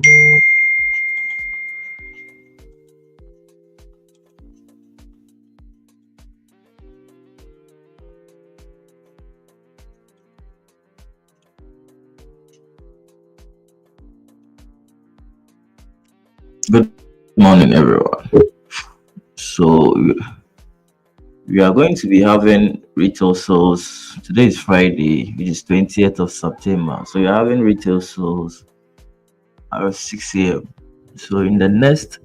Good morning, everyone. So we are going to be having retail sales. Today is Friday, which is 20th of September. So you're having retail sales at 6 a.m. So in the next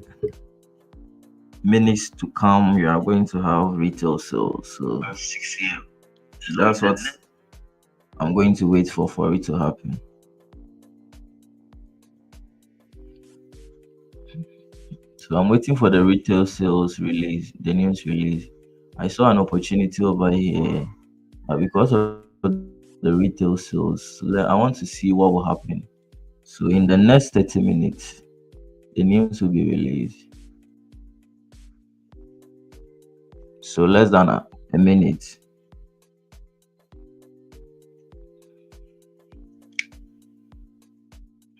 minutes to come, you are going to have retail sales. So at 6 a.m. That's what I'm going to wait for it to happen. So I'm waiting for the retail sales release, the news release. I saw an opportunity over here, because of the retail sales. So I want to see what will happen. So in the next 30 minutes, the news will be released. So less than a minute.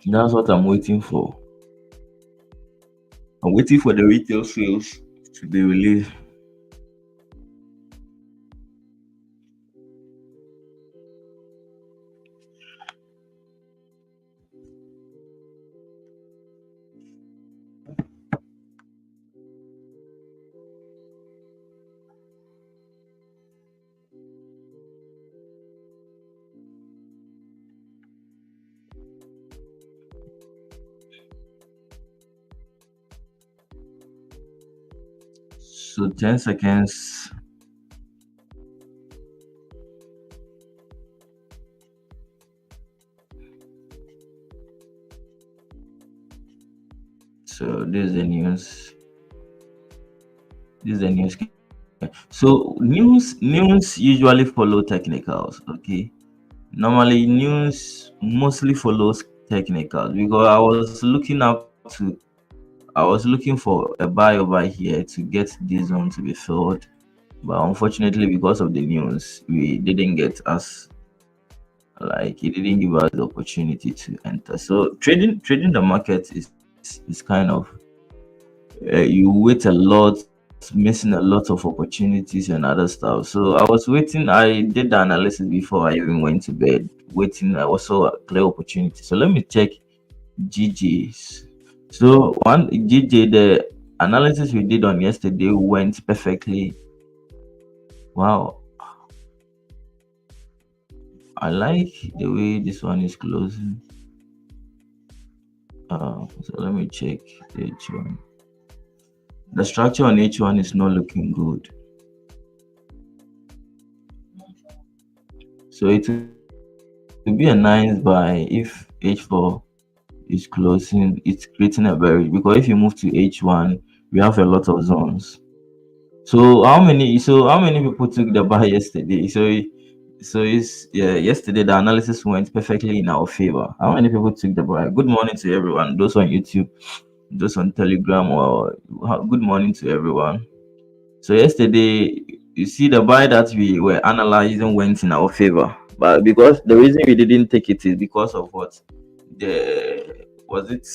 That's what I'm waiting for. I'm waiting for the retail sales to be released. So 10 seconds. So this is the news. This is the news. So news usually follow technicals. Okay. Normally news mostly follows technicals because I was looking for a buy over here to get this one to be filled, but unfortunately, because of the news, we didn't get us, like it didn't give us the opportunity to enter. So trading the market is kind of, you wait a lot, missing a lot of opportunities and other stuff. So I was waiting. I did the analysis before I even went to bed. Waiting, I was saw a clear opportunity. So let me check GGs. So one GJ, the analysis we did on yesterday went perfectly. Wow, I like the way this one is closing. So let me check H1. The structure on H1 is not looking good. So it will be a nice buy if H4 is closing. It's creating a berry because if you move to H1, we have a lot of zones. So how many people took the buy yesterday? So it's, yeah, yesterday the analysis went perfectly in our favor. How many people took the buy? Good morning to everyone. Those on YouTube, those on Telegram, or good morning to everyone. So yesterday, you see the buy that we were analyzing went in our favor, but because the reason we didn't take it is because of what, the was it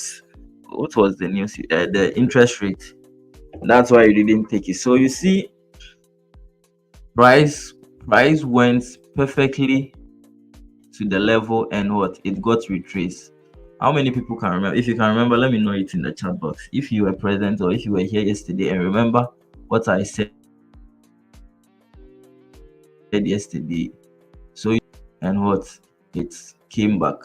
what was the news, the interest rate. That's why you didn't take it. So you see, price price went perfectly to the level, and what, it got retraced. How many people can remember? If you can remember, let me know it in the chat box. If you were present or if you were here yesterday and remember what I said yesterday. So and what, it came back.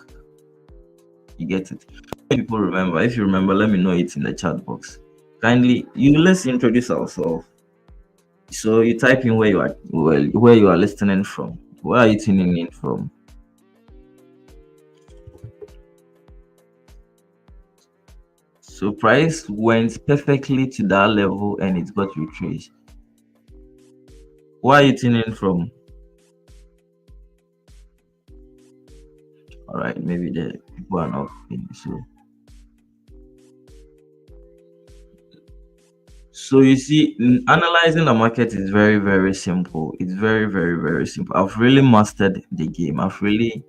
You get it? People remember. If you remember, let me know it in the chat box. Kindly, let's introduce ourselves. So you type in where you are, where you are listening from. Where are you tuning in from? So price went perfectly to that level and it got retraced. Where are you tuning in from? All right, maybe the people are not in. So you see, analyzing the market is very, very simple. It's very, very, very simple. I've really mastered the game. I've really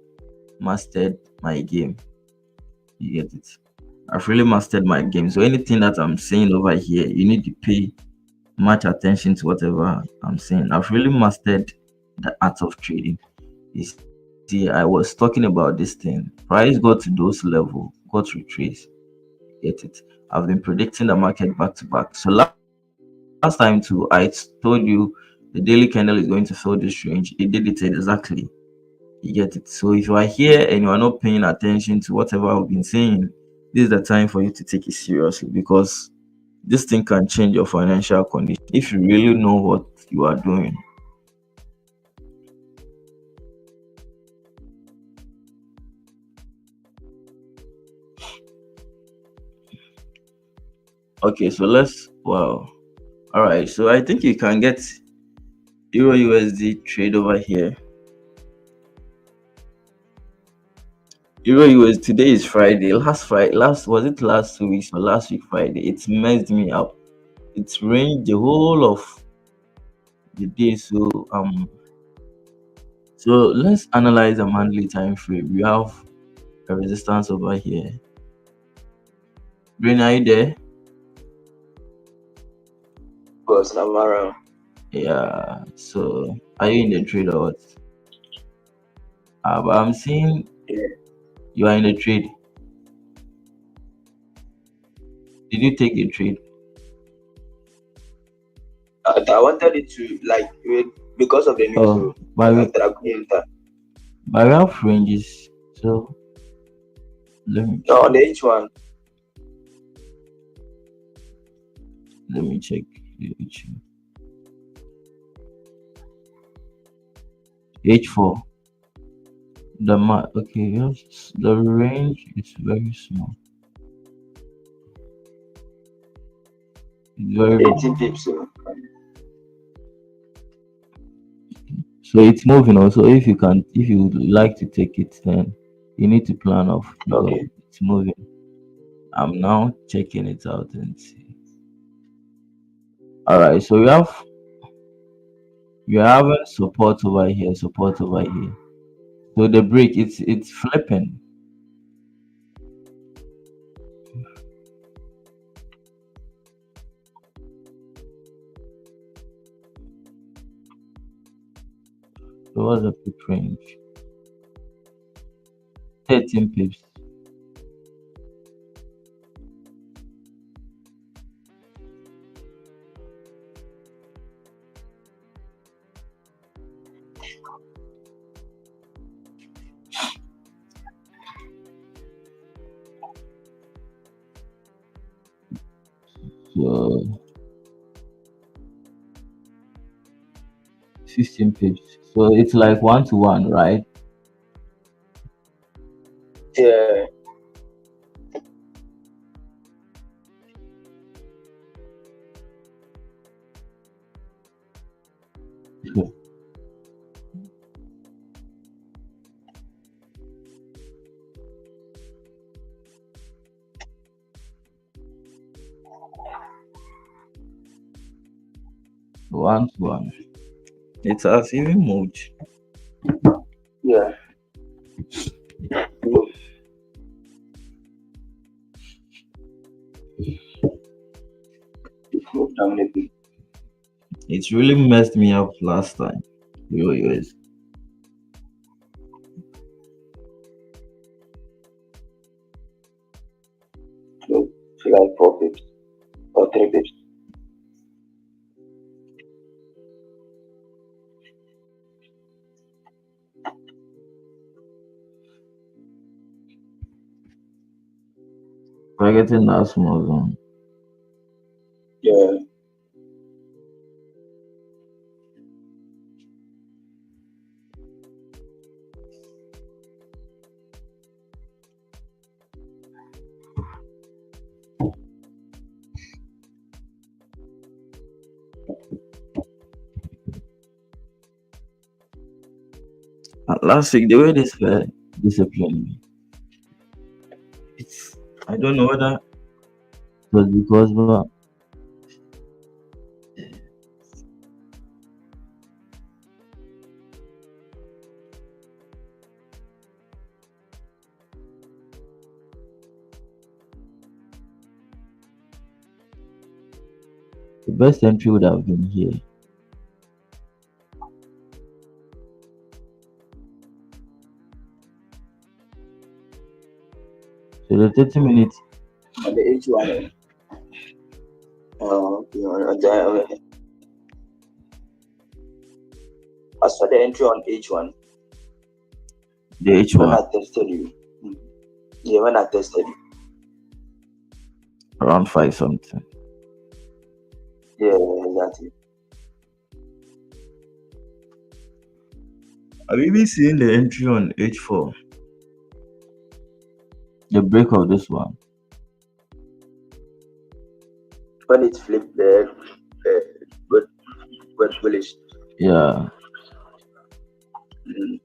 mastered my game. You get it? I've really mastered my game. So anything that I'm saying over here, you need to pay much attention to whatever I'm saying. I've really mastered the art of trading. You see, I was talking about this thing. Price got to those level, got retraced. Get it? I've been predicting the market back to back. So last time too, I told you the daily candle is going to fill this range. It did it exactly. You get it? So if you are here and you are not paying attention to whatever I've been saying, this is the time for you to take it seriously because this thing can change your financial condition if you really know what you are doing. Okay, so let's wow. All right, so I think you can get Euro USD trade over here. Euro US today is Friday. Last was it last 2 weeks or last week Friday? It messed me up. It's rained the whole of the day. So let's analyze a monthly time frame. We have a resistance over here. Brain, are you there? Because I'm around. Yeah. So are you in the trade or what? But I'm seeing Yeah. you are in the trade. Did you take the trade? I wanted it to like wait because of the news, Oh, so after I couldn't enter. but we have ranges. So let me No, check. on the H1. Let me check. H4. Okay, yes, the range is very small. It's very 18 pips. so it's moving also. If you would like to take it, then you need to plan off because Okay. it's moving. I'm now checking it out and see. All right, so you have support over here, support over here. So the break, it's flipping. So what's the peak range? 13 pips. So 15 pips. So it's like 1 to 1, right? Yeah. So 1 to 1. It has even moved. Yeah. Move. Move down a bit. It really messed me up last time. US. Move to like 4 pips or 3 pips. Targeting that small zone. Yeah. Last week, the way this were disciplined me, it's I don't know whether it was because but The best entry would have been here. So the 30 minutes, On the H1. Okay, okay. As for the entry on H1, the when H1, I tested you, yeah, when I tested you, around 5 something. yeah, exactly. Have you been seeing the entry on H4? The break of this one. When it flipped the word, word bullish. Yeah. Mm,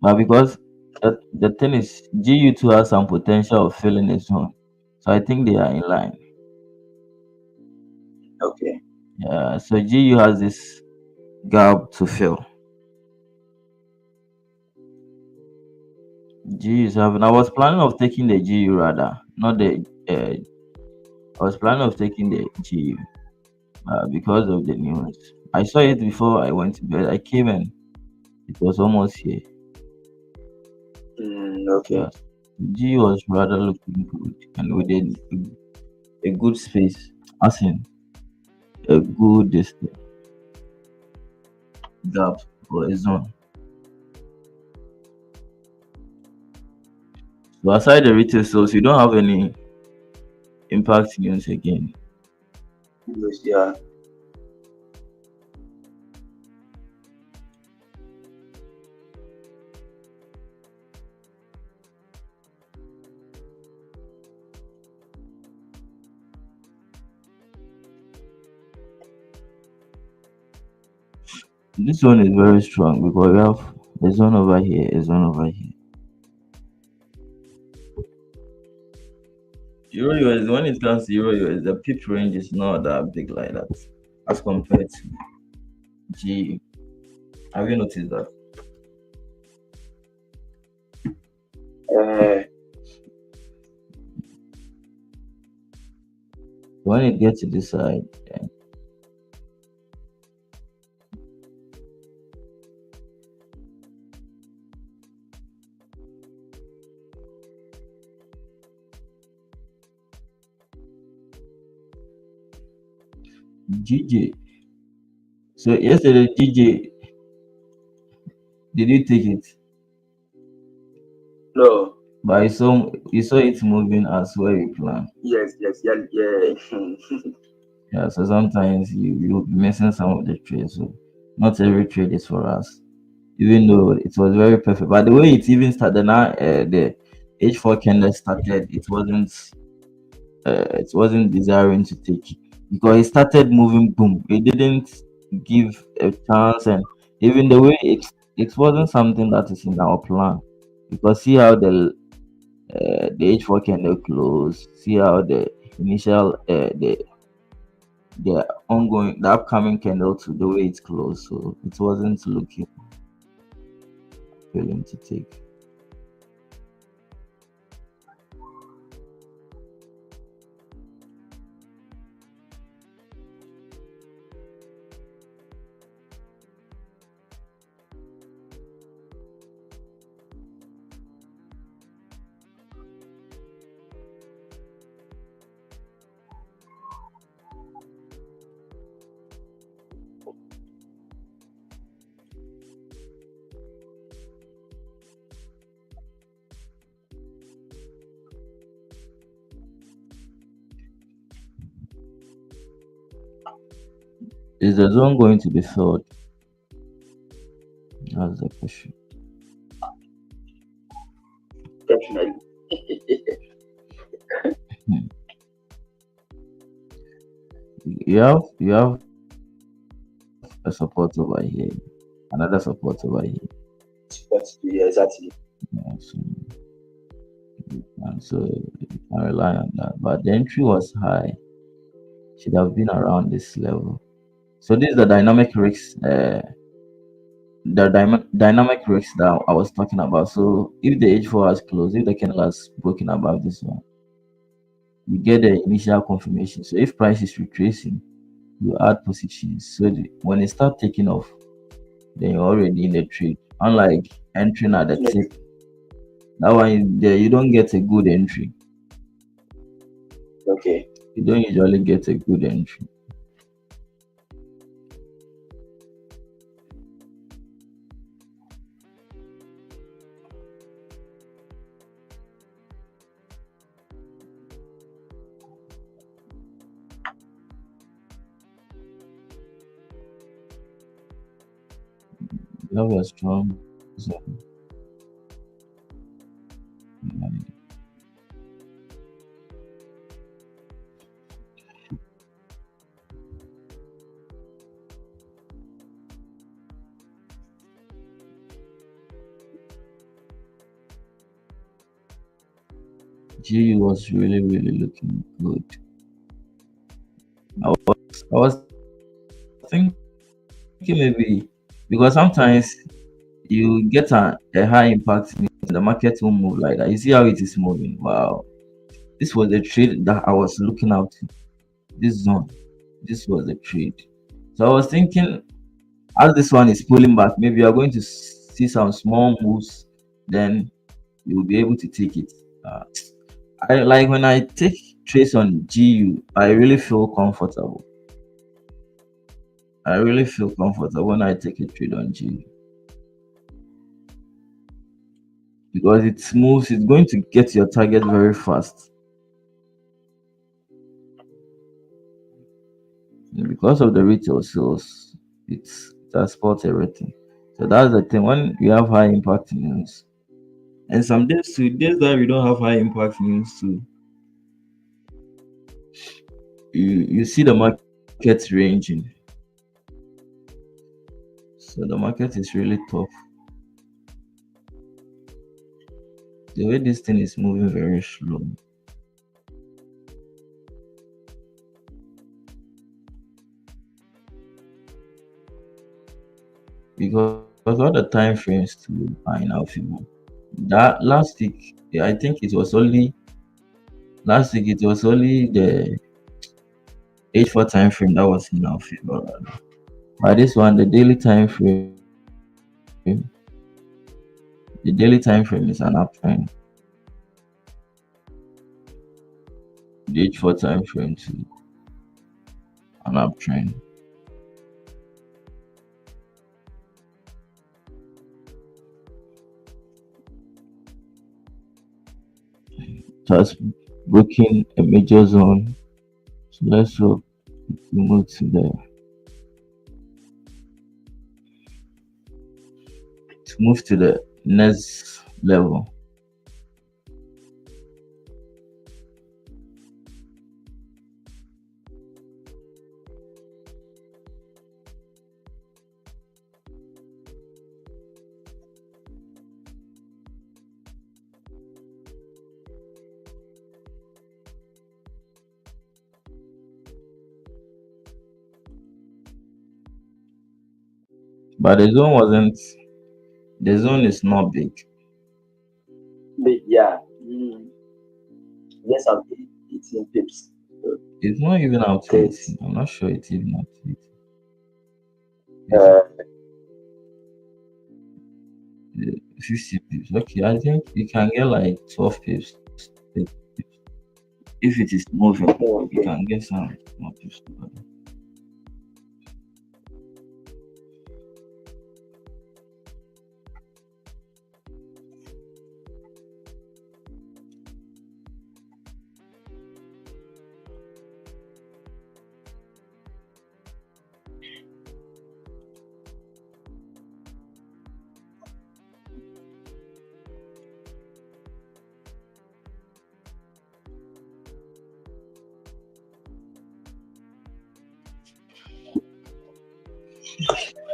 But because the thing is, GU2 has some potential of filling its own. So I think they are in line. okay. Yeah. So GU has this gap to fill. GU is having. I was planning of taking the GU rather, not the. I was planning of taking the GU because of the news. I saw it before I went to bed. I came and it was almost here. Okay. Yes. G was rather looking good and within a good space, as in a good distance gap or a zone. So aside the retail sales, you don't have any impact news again. Yes, yeah. This one is very strong because we have a zone over here, a zone over here. Euro US, when it comes to Euro US, the pip range is not that big like that as compared to G. Have you noticed that? Uh, When it gets to this side, yeah, GJ. So yesterday, GJ, did you take it? no. But you saw it moving as where you plan. Yes, yes, yeah, yeah. Yeah, so sometimes you'll be missing some of the trades. So not every trade is for us. Even though it was very perfect. But the way it even started now, the H4 candle started, it wasn't desiring to take it because it started moving boom. It didn't give a chance, and even the way it wasn't something that is in our plan. Because see how the H4 candle close. See how the upcoming candle to the way it's closed. So it wasn't looking willing to take. Is the zone going to be filled? That's the question. Definitely. Hmm. You have a support over here, another support over here. But yeah, exactly. Yeah, so you can rely on that. But the entry was high. Should have been around this level. So this is the dynamic risks. Dynamic risks that I was talking about. So if the H4 has closed, if the candle has broken above this one, you get the initial confirmation. So if price is retracing, you add positions. So when it start taking off, then you're already in the trade. Unlike entering at the tip, that one there you don't get a good entry. Okay. You don't usually get a good entry. You have a strong zone. GU was really looking good. I was thinking maybe because sometimes you get a high impact news, the market will move like that. You see how it is moving. Wow. This was the trade that I was looking out to. This zone. This was the trade. So I was thinking as this one is pulling back, maybe you are going to see some small moves, then you will be able to take it. Uh, I like when I take trades on GU, I really feel comfortable. I really feel comfortable when I take a trade on GU because it moves, it's going to get your target very fast. And because of the retail sales, it transports everything. So that's the thing. When you have high impact news, and some days too, days that we don't have high impact news too, you see the market ranging. So the market is really tough. The way this thing is moving very slow. Because all the time frames to are in our favor. That last week, yeah, I think it was only last week it was only the H4 time frame that was in our favor. By this one, the daily time frame is an uptrend. The H4 time frame too, an uptrend. Just breaking a major zone. So let's hope we move to the next level. But the zone is not big. Big, yeah. Mm. Yes, I'm 18 pips. It's not even out to It's 18. I'm not sure it's even out to 18. uh, It's 50 pips. Okay, I think you can get like 12 pips. If it is moving, you okay. can get some more pips.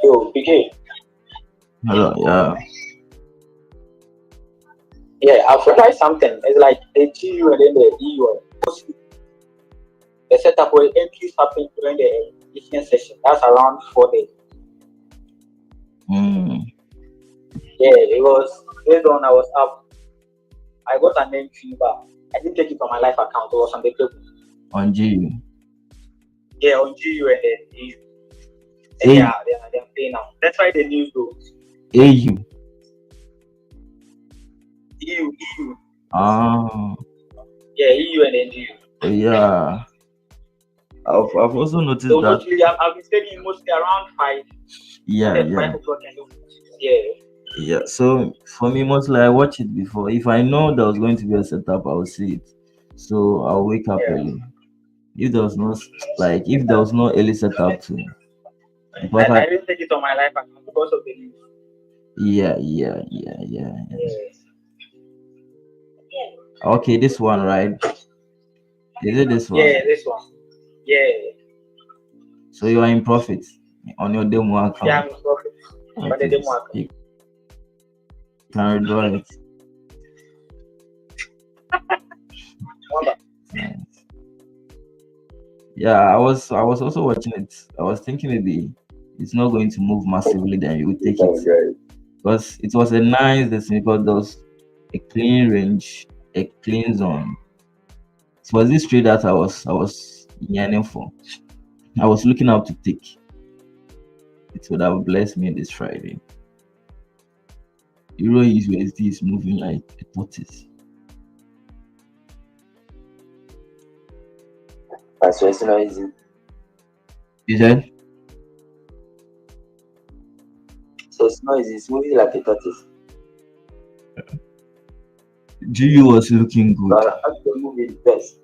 Yo, PK. Hello, yeah. Yeah, I've realized something. It's like the GU and then the EU. The setup where entries happen during the Asian session. That's around 4 days. Mm, Yeah, it was based on I was up. I got an entry back. I didn't take it on my live account. It was on the table. On GU. Yeah, on GU and then EU. And A- they're paying now. That's why the news goes. AU. EU. Ah, Yeah, EU and then GU. yeah. I've also noticed So that. mostly, I've been studying mostly around 5. Yeah, At yeah. 5 o'clock and yeah. Yeah, so for me, mostly I watch it before. If I know there was going to be a setup, I will see it. So I'll wake up Yeah. early. If there was no if there was no early setup too, because I didn't take it on my live account because of the news. yeah. Okay, this one, right? Is it this one? Yeah, this one. Yeah. So you are in profit on your demo account. Yeah, I'm in profit. On the demo account. You can withdraw it. Nice. Yeah, I was also watching it. I was thinking maybe it's not going to move massively, then you would take it. Because it was a nice decision, because there was a clean range, a clean zone. It was this trade that I was yearning for. I was looking out to take. It would have blessed me this Friday. Euro USD is moving like a tortoise. So it's not easy. You said? So it's not easy. It's moving like a tortoise. GU was looking good. But as the movie best.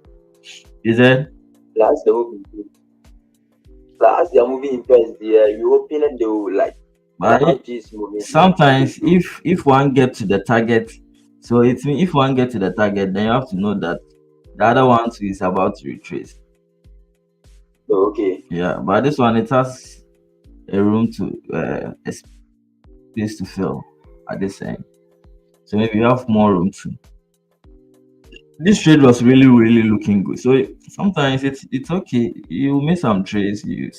You said? As the movie good. But as they are moving in best, the European they will like. But sometimes if one gets to the target, so it's if one gets to the target, then you have to know that the other one too is about to retrace. Oh, okay. Yeah, but this one, it has a room to a space to fill at this end, so maybe you have more room to. This trade was really looking good. So sometimes it's okay. You make some trades. It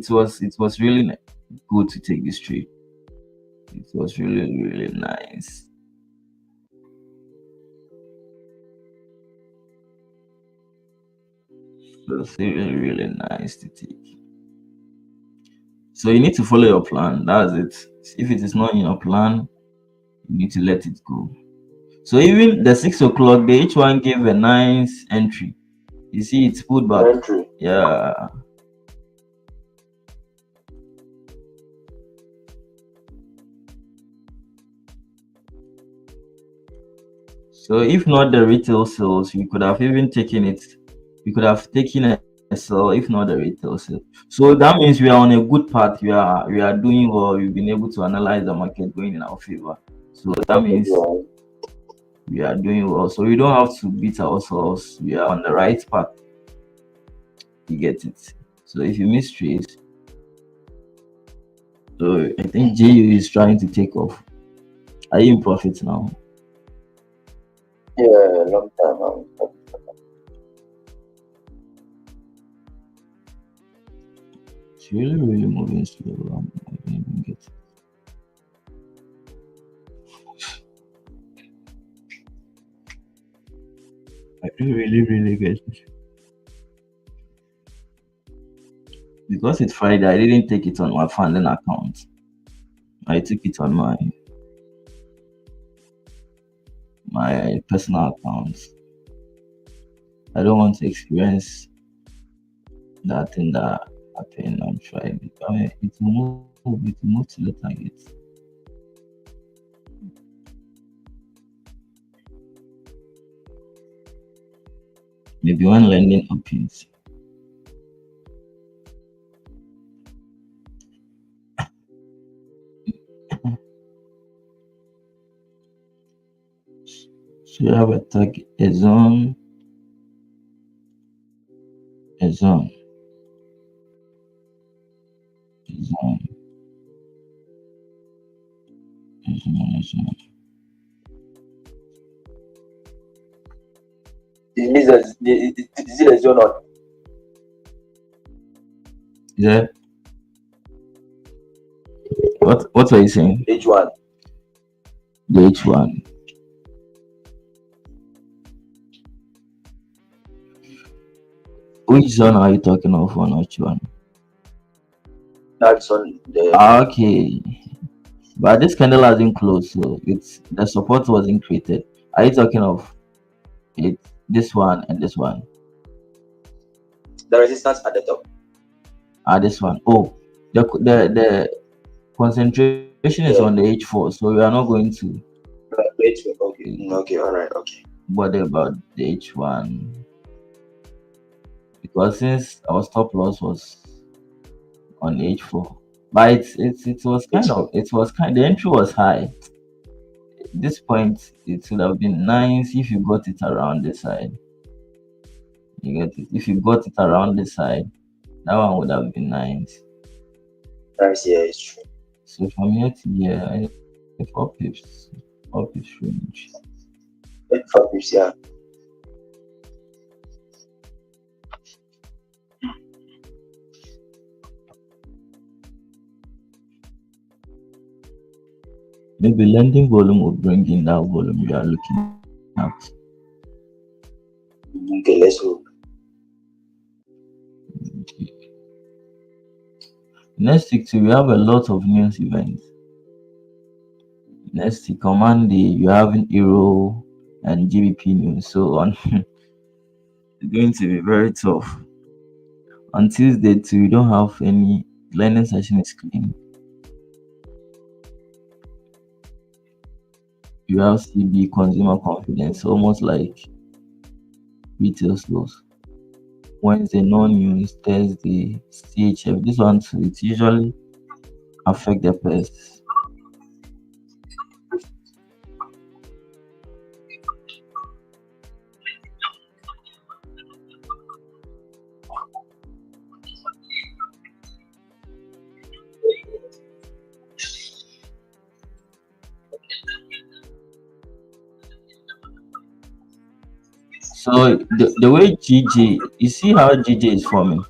was really good to take this trade. It was really nice. It was really nice to take. So you need to follow your plan. That's it. If it is not in your plan, you need to let it go. So even the 6 o'clock, they each one gave a nice entry. You see, it's pulled back. Entry. Yeah. So if not the retail sales, you could have even taken it. You could have taken a sell, if not the retail sale. So that means we are on a good path. We are doing well. We've been able to analyze the market going in our favor. So that means we are doing well. So we don't have to beat ourselves. We are on the right path. You get it. So if you miss trades, so I think JU is trying to take off. Are you in profit now? Yeah, long time now. It's really moving slow. I don't even get it. I don't really get it. Because it's Friday, I didn't take it on my funding account. I took it on my personal account. I don't want to experience that thing that happened on Friday. It will move to the target. Maybe when lending opens. So you have a zone, a zone. It means that is it a zone or Yeah. What are you saying? H1? The H1. Which zone are you talking of on which one? That's on the Okay, but this candle hasn't closed, so it's the support wasn't created. Are you talking of it? This one and this one? resistance at the top. This one. Oh, the concentration is Yeah. on the H4, so we are not going to Right, wait, wait, okay. Okay, all right, okay. bother about the H1 because since our stop loss was on H4, but it was kind of H4. the entry was high. This point it would have been nice if you got it around this side. You get it. If you got it around this side, that one would have been nice. Price, yeah, it's true. So from here to here, I need 4 pips, 4 pips range. 25 pips, yeah. Maybe lending volume will bring in that volume you are looking at. Okay, let's hope. Next week too, we have a lot of news events. Next week on Monday, you're having Euro and GBP news. So on it's going to be very tough. On Tuesday too, we don't have any learning session is clean. You have CB consumer confidence, almost like retail slows. Wednesday no news, Thursday CHF. This one too, it usually affect the pairs. So the way GJ, you see how GJ is forming.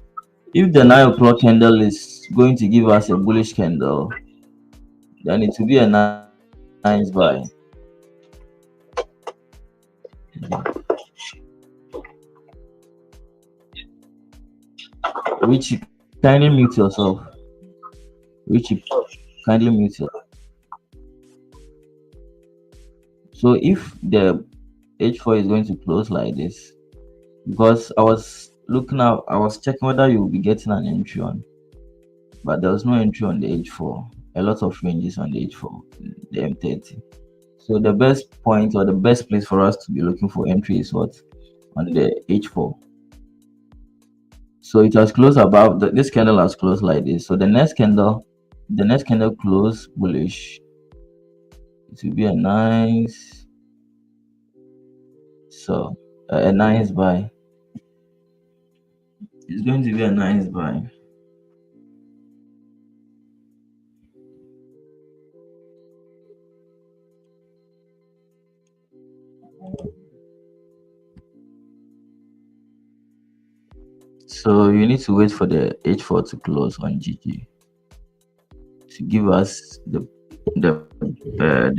If the 9 o'clock candle is going to give us a bullish candle, then it will be a nice buy. Which kindly mute yourself. Which kindly mute yourself. So if the H4 is going to close like this, because I was looking out, I was checking whether you will be getting an entry on, but there was no entry on the H4. A lot of ranges on the H4, the M30. So the best point or the best place for us to be looking for entry is what? On the H4. So it has closed above this candle has closed like this. So the next candle close bullish. It will be a nice, so a nice buy. It's going to be a nice buy. So you need to wait for the H4 to close on GG to give us uh,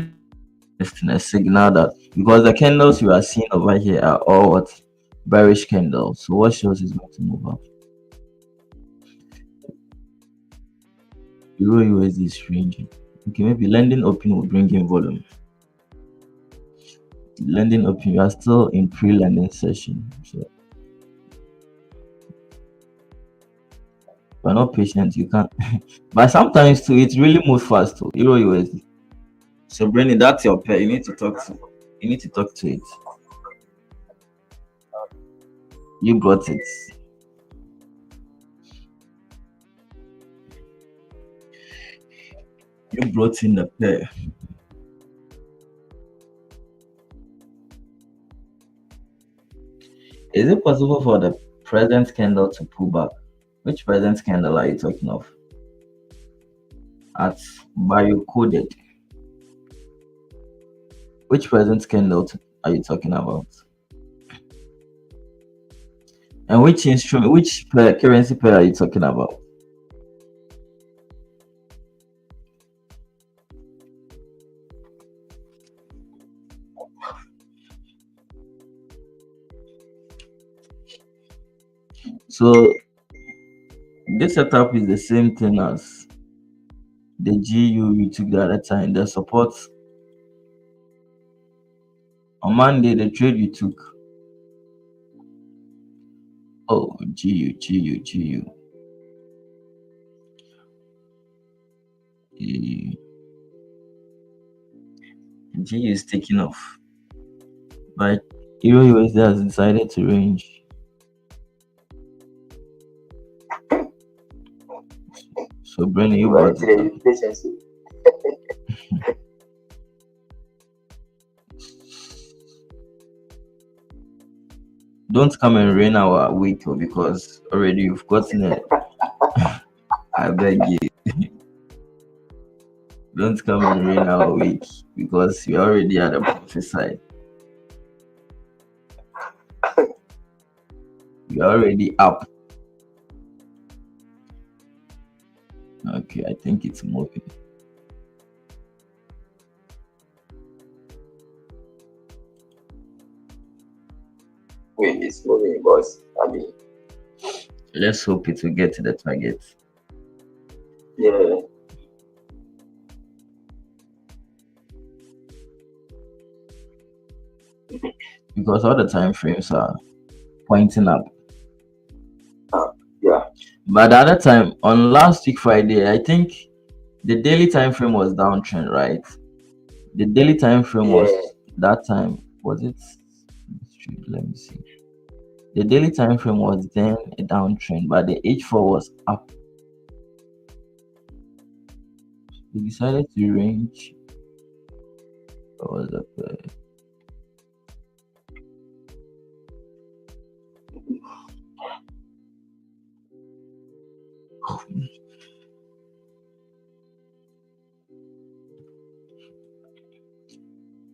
a signal that because the candles you are seeing over here are all what bearish candles. So what shows is going to move up? Euro USD is ranging. Okay, maybe lending open will bring in volume. Lending open, you are still in pre-lending session. So if you're not patient, you can't. But sometimes too, it really moves fast too. Euro USD. So Brenny, that's your pair. You need to talk to. You need to talk to it. You got it. You brought in the pair. Is it possible for the present candle to pull back? Which present candle are you talking of? At biocoded. Which present candle are you talking about? And which instrument, which currency pair are you talking about? So this setup is the same thing as the GU we took the other time. The support on Monday, the trade you took. Oh, GU. Eh, GU is taking off, but Euro USD has decided to range. So, Brennan, you Well, brought it up. patience. Don't come and rain our week because already you've gotten it. I beg you. Don't come and rain our week because you're already at the profit side. You're already up. Okay, I think it's moving. Wait, it's moving, boss. I mean, Let's hope it will get to the target. yeah. Because all the time frames are pointing up. Yeah. But the other time on last week Friday, I think the daily time frame was downtrend, right? The daily time frame was that time. Was it? Let me see. The daily time frame was then a downtrend, but the H4 was up. We decided to range. What was that?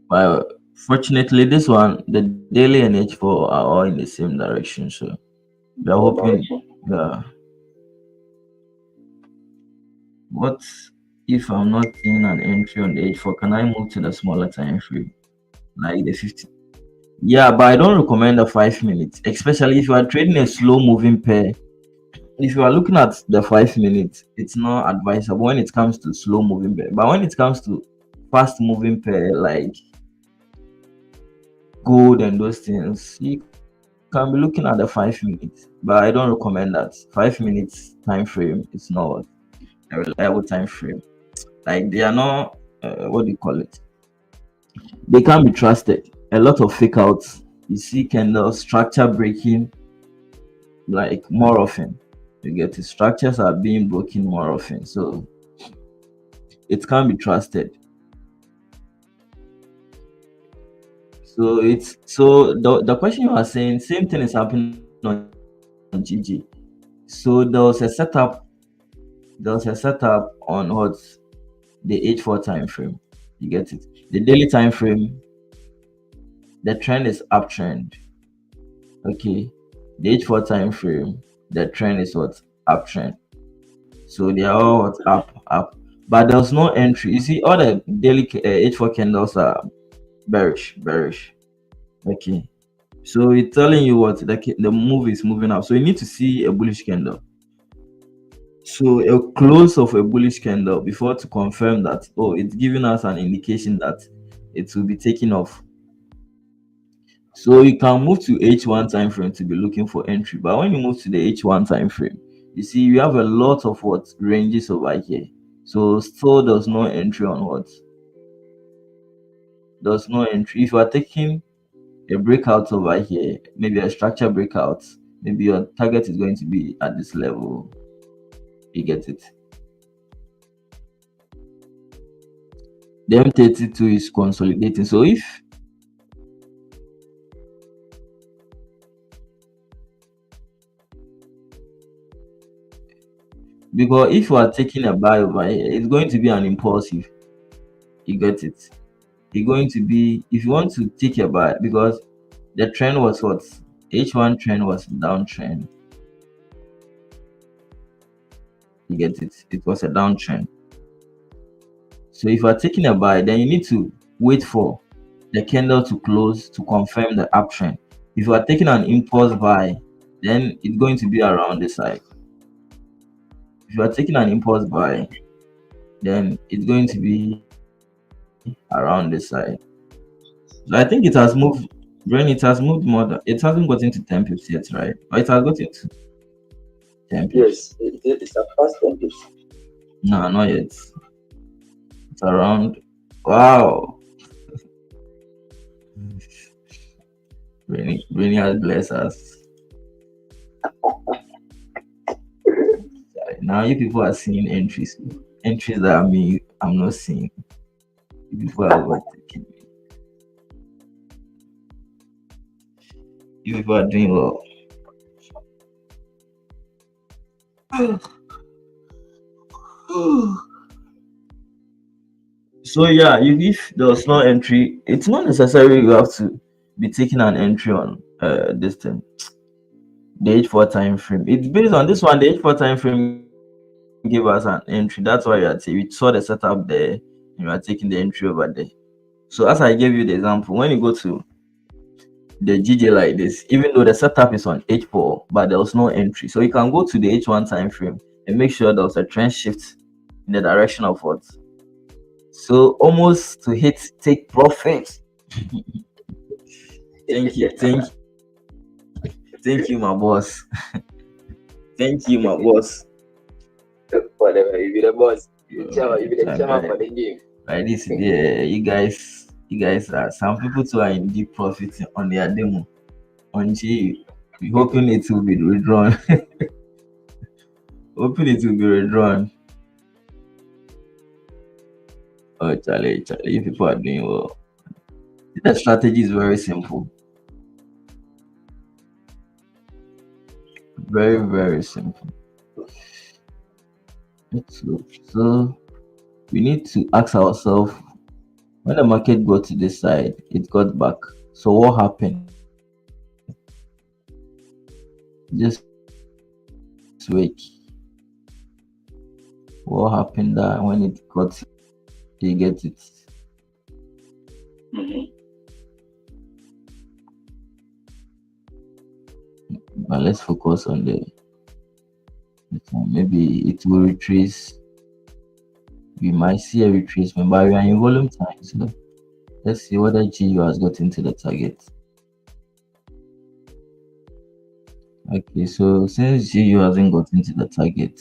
But fortunately, this one, the daily and H4 are all in the same direction. So we are hoping. Yeah. What if I'm not seeing an entry on the H4? Can I move to the smaller time frame, like the 50? Yeah, but I don't recommend the 5 minutes, especially if you are trading a slow moving pair. If you are looking at the 5 minutes, it's not advisable when it comes to slow moving pair. But when it comes to fast moving pair like gold and those things, you can be looking at the 5 minutes. But I don't recommend that. 5 minutes time frame is not a reliable time frame. Like they are not what do you call it? They can't be trusted. A lot of fake outs. You see candle structure breaking like more often. You get the structures are being broken more often. So it can't be trusted. So the question you are saying, same thing is happening on GG. So there was a setup on what the H4 time frame. You get it? The daily time frame, the trend is uptrend. Okay. The H4 time frame, the trend is what? Uptrend. So they are all what? Up. But there's no entry. You see, all the daily H4 candles are bearish. Okay. So it's telling you what the move is moving up. So you need to see a bullish candle. So a close of a bullish candle before to confirm that, oh, it's giving us an indication that it will be taking off. So you can move to H1 time frame to be looking for entry. But when you move to the H1 time frame, you see you have a lot of what ranges over here. So still there's no entry on what? There's no entry. If you are taking a breakout over here, maybe a structure breakout, maybe your target is going to be at this level. You get it? The M32 is consolidating. So because if you are taking a buy over here, it's going to be an impulsive. You get it? It's going to be, if you want to take a buy, because the trend was what? H1 trend was downtrend. You get it? It was a downtrend. So if you are taking a buy, then you need to wait for the candle to close to confirm the uptrend. If you are taking an impulse buy, then it's going to be around the side. If you are taking an impulse buy, then it's going to be around the side. So I think it has moved. When it has moved more than, it hasn't gotten to 10 pips yet, right? But it has gotten to 10 pips. Yes, it's a fast template. No, not yet. It's around. Wow. Rainy has blessed us. Now you people are seeing entries. Entries that I'm not seeing. You people are overtaking me. You people are doing well. So yeah, if there's no entry, it's not necessary you have to be taking an entry on this thing, the H4 time frame. It's based on this one. The H4 time frame gave us an entry. That's why we saw the setup there, and we are taking the entry over there. So as I gave you the example, when you go to the GJ like this, even though the setup is on H4, but there was no entry, so you can go to the H1 time frame and make sure there was a trend shift in the direction of what. So almost to hit take profit. Thank you, my boss. Thank you, my boss. Whatever, you be the boss. You be the Right, chairman for the game. right. This is the you guys are some people too are in deep profit on their demo. On G, we hoping it will be withdrawn. Hoping it will be withdrawn. Oh, Charlie, you people are doing well. The strategy is very simple. Very, very simple. So we need to ask ourselves, when the market got to this side, it got back. So what happened? Just wait. What happened there when it got, you get it? Mm-hmm. But let's focus on maybe it will retrace. We might see a retracement, but we are in volume time. So let's see whether GU has gotten to the target. Okay, so since GU hasn't gotten to the target,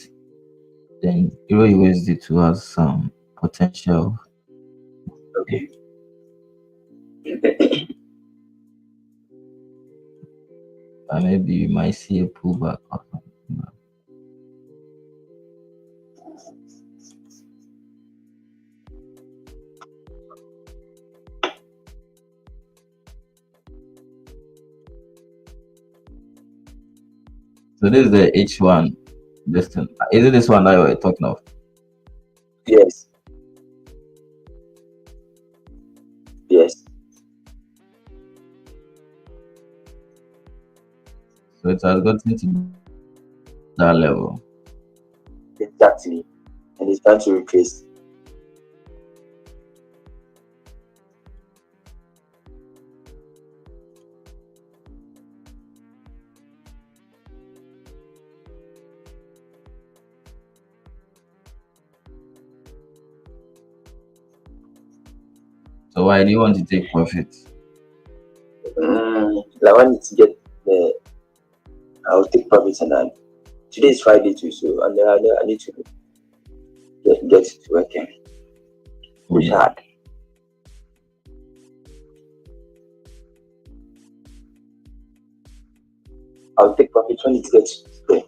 then Euro USD2 has some potential. Okay. But maybe you might see a pullback or something. So this is the H1. This thing. Is it this one that you were talking of? Yes. Yes. So it has gotten to that level. Exactly. And it's time to retrace. So why do you want to take profit? I want to get the. I'll take profits and then today is Friday too, so and I need to get to work and push hard. I'll take profits when it gets there.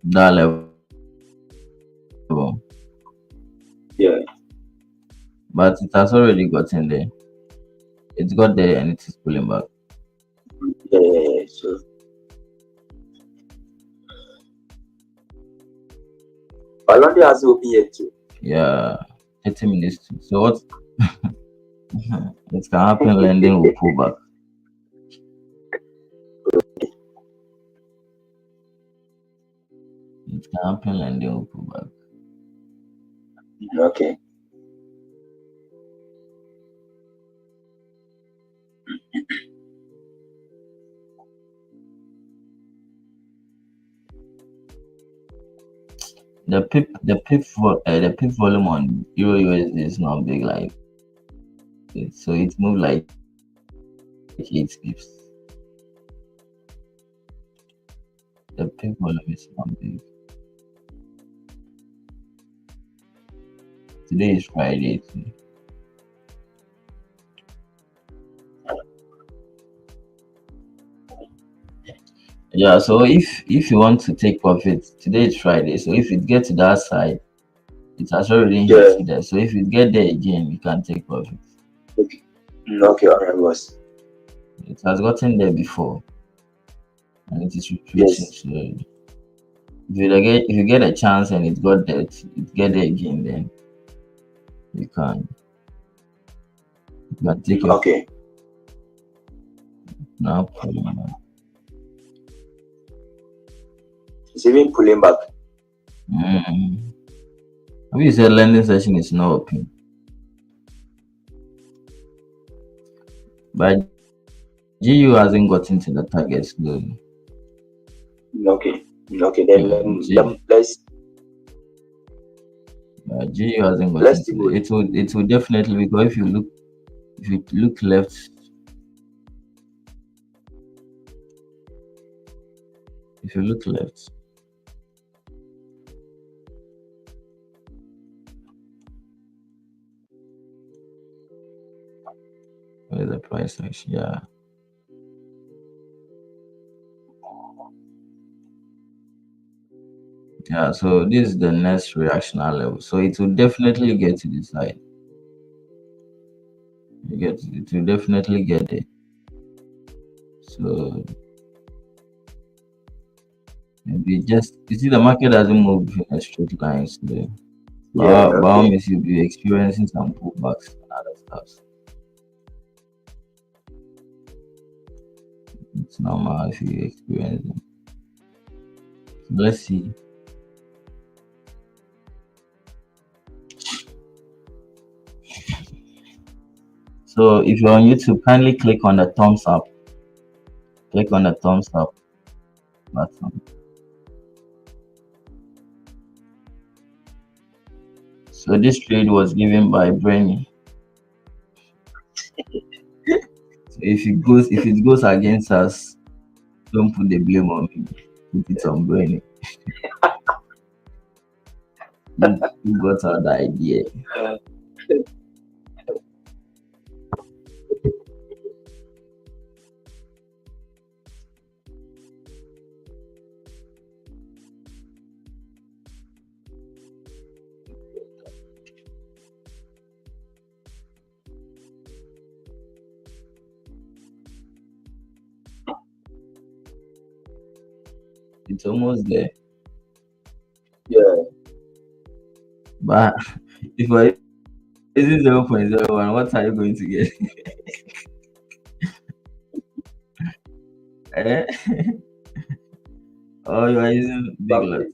That level. Yeah. But it has already gotten there. It's got there and it is pulling back. Yeah, so London has opened yet too. Yeah, 30 minutes too. So what it can happen, lending will pull back. It can happen, lending will pull back. Okay. the pip volume on Euro USD is not big like it, so it moved like 8 pips. The pip volume is not big. Today is Friday too. Yeah, so if you want to take profit, today is Friday. So if it gets to that side, it has already hit Yeah. you there. So if you get there again, you can take profit. Okay. Okay, alright, boss. It has gotten there before and it is retreating Yes. slowly. If you get a chance and it get there again, then you can take your Okay. now problem. It's even pulling back. Mm. You said lending session is not open, but GU hasn't gotten to the target slowly. Okay. Okay, then let's GU hasn't gotten let's to do it. it will definitely, because if you look left, if you look left, where's the price action? Yeah. Yeah, so this is the next reactional level. So it will definitely get to this side. It will definitely get there. So maybe just you see the market doesn't move in a straight line. So Yeah, by all okay. means you'll be experiencing some pullbacks and other stuff. It's normal if you experience them. So let's see. So if you're on YouTube, kindly click on the thumbs up. Click on the thumbs up button. So this trade was given by Brainy. So if it goes against us, don't put the blame on me. Put it on Brainy. Who got out the idea? It's almost there. Yeah. But if I is it 0.01, what are you going to get? Eh? Oh, you are using big lot.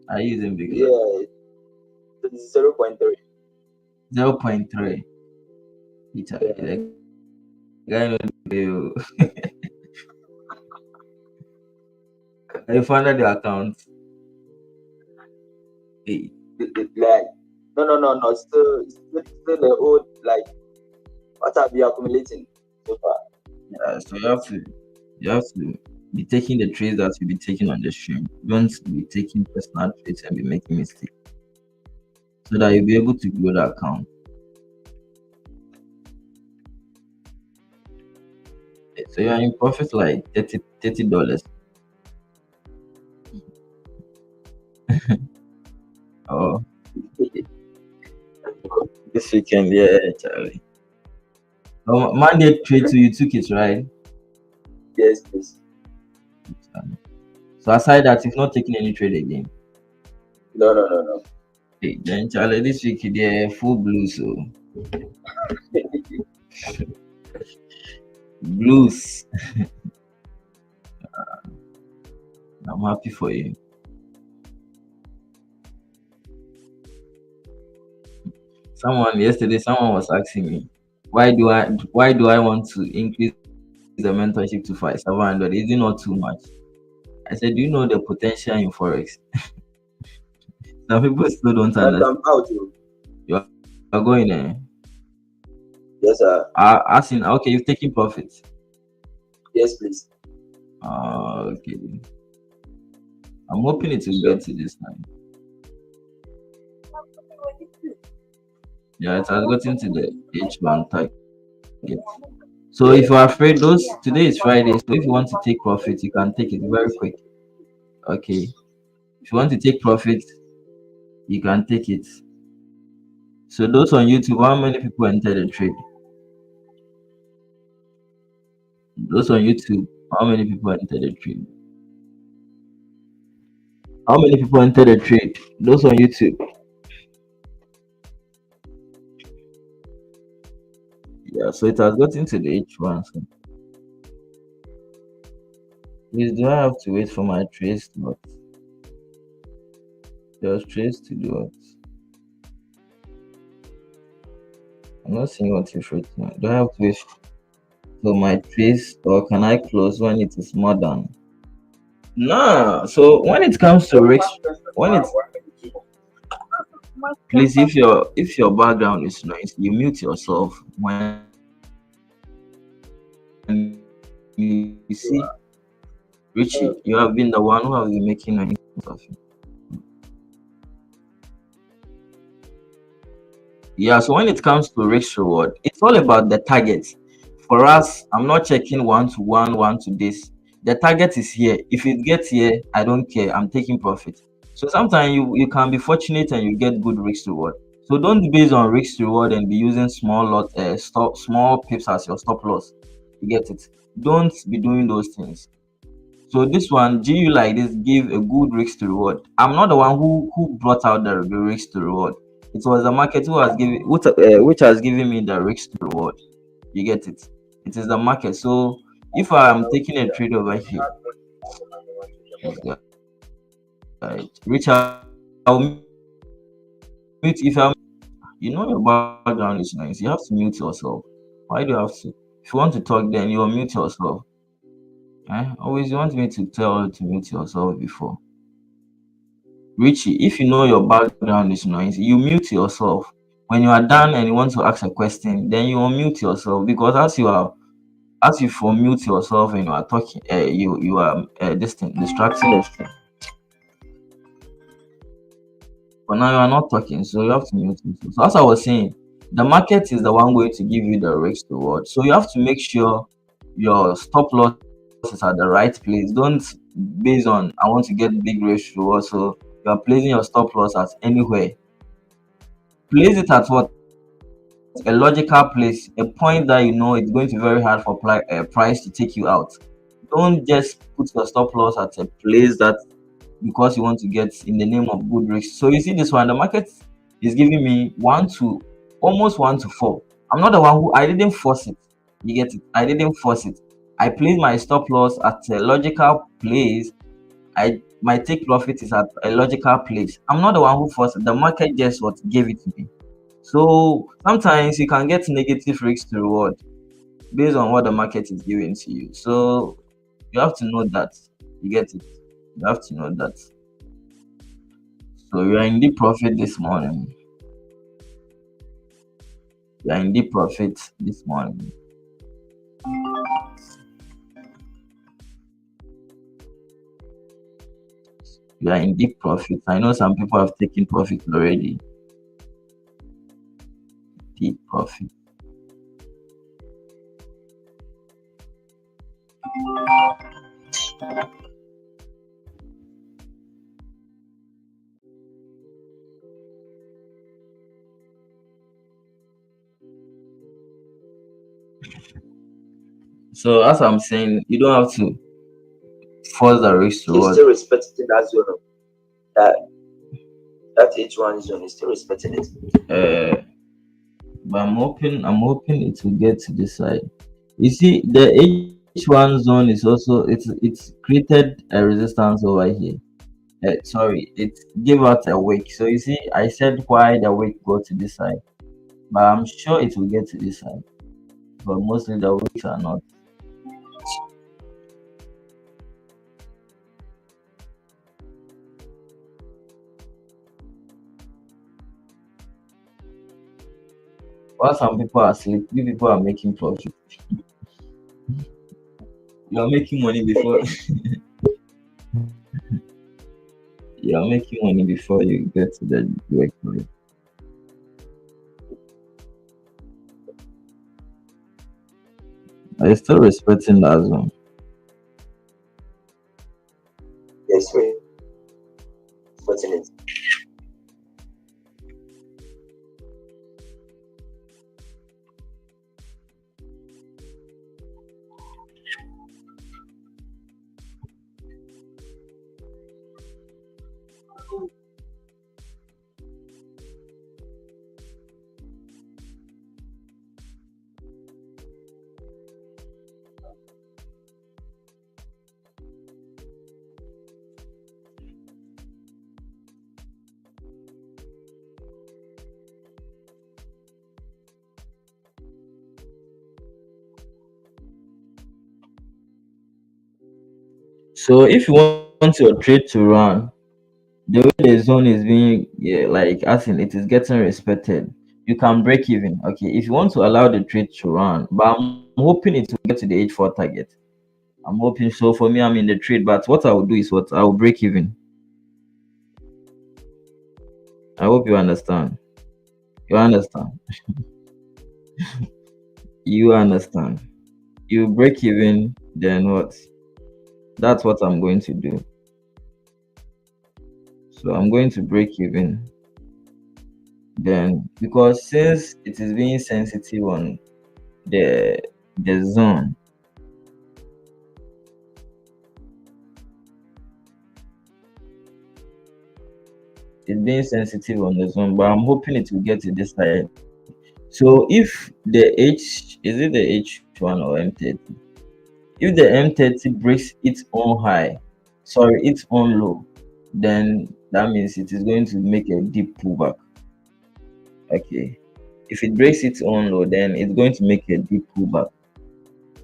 Are you using big lot? Yeah, it's 0.3. 0.3. Peter, Yeah. the guy no dey you. I funded the account. Hey, Like, no. Still the old, like, what have you accumulating so far? so you have to be taking the trades that you be taking on the stream. Don't be taking personal trades and be making mistakes. So that you'll be able to grow the account. So you're in profit like $30. Oh, this weekend, yeah, Charlie. Oh, Monday trade too, you took it, right? Yes, please. So aside that, you've not taken any trade again. No. Hey, then Charlie, this week they're full blue, so blues. I'm happy for you. Someone was asking me, why do I want to increase the mentorship to 5,700? Is it not too much? I said, do you know the potential in Forex? Now people still don't Like understand. I'm out. Oh. You are going there. Yes, sir. Asking, okay, you've taken profit. Yes, please. Okay. I'm hoping it will Sure. get to this time. Yeah, it has gotten to the H1 target. So if Yeah. you're afraid, today is Friday, so if you want to take profit, you can take it very quick. Okay. If you want to take profit, you can take it. So those on YouTube, how many people entered the trade? Those on YouTube, how many people entered the trade? How many people entered the trade? Those on YouTube. Yeah, so it has gotten to the H1. So please, do I have to wait for my trace? What? There's trace to do what? I'm not seeing what you've written. Do I have to wait for my trace, or can I close when it is more than? Nah. So when it comes to risk, when it's please, if your background is noise, you mute yourself when you see Richie. You have been the one who has been making noise. Yeah, so when it comes to risk reward, it's all about the target. For us, I'm not checking one to one, one to this. The target is here. If it gets here, I don't care. I'm taking profit. So sometimes you can be fortunate and you get good risk reward. So don't base on risk reward and be using small pips as your stop loss. You get it? Don't be doing those things. So this one, GU like this give a good risk to reward. I'm not the one who brought out the risk to reward. It was the market who has given which has given me the risk to reward. You get it? It is the market. So if I am taking a trade over here, this guy, right, which I'll mute if I'm your background is nice. You have to mute yourself. Why do you have to? If you want to talk, then you will mute yourself. Always you want me to tell you to mute yourself before. Richie, if you know your background is noisy, you mute yourself. When you are done and you want to ask a question, then you unmute yourself because as you unmute yourself and you are talking, you are this thing distracting this thing. But now you are not talking, so you have to mute yourself. So as I was saying, the market is the one going to give you the risk reward. So you have to make sure your stop loss is at the right place. Don't based on I want to get big risk reward. So you are placing your stop loss at anywhere. Place it at what a logical place, a point that you know it's going to be very hard for price to take you out. Don't just put your stop loss at a place that because you want to get in the name of good risk. So you see this one, the market is giving me one to almost 1 to 4. I'm not the one who I didn't force it. You get it? I didn't force it. I placed my stop loss at a logical place. My take profit is at a logical place. I'm not the one who forced it. The market just what gave it to me. So sometimes you can get negative risk to reward based on what the market is giving to you. So you have to know that. You get it? You have to know that. So you are in deep profit this morning. You are in deep profit this morning. You are in deep profit. I know some people have taken profit already. Deep profit. So as I'm saying, you don't have to force the risk to He's reward. still respecting that zone. That that H1 zone is still respecting it. Uh, but I'm hoping it will get to this side. You see, the H1 zone is also it's created a resistance over here. Sorry, it gave out a wick. So you see, I said why the wick go to this side, but I'm sure it will get to this side. But mostly the wicks are not. While some people are asleep, you people are making profit. You are making money before you are making money before you get to the work. Are you still respecting that zone? Yes, wait. What's in it? So if you want your trade to run, the way the zone is being, yeah, like as in it is getting respected, you can break even. Okay, if you want to allow the trade to run, but I'm hoping it will get to the H4 target. I'm hoping so. For me, I'm in the trade, but what I will do is what I will break even. I hope you understand. You understand. You understand. You break even, then what? That's what I'm going to do. So I'm going to break even. Then because since it is being sensitive on the zone, it's being sensitive on the zone, but I'm hoping it will get to this side. So if the H is it the H1 or M30? If the M30 breaks its own high, sorry, its own low, then that means it is going to make a deep pullback. Okay. If it breaks its own low, then it's going to make a deep pullback.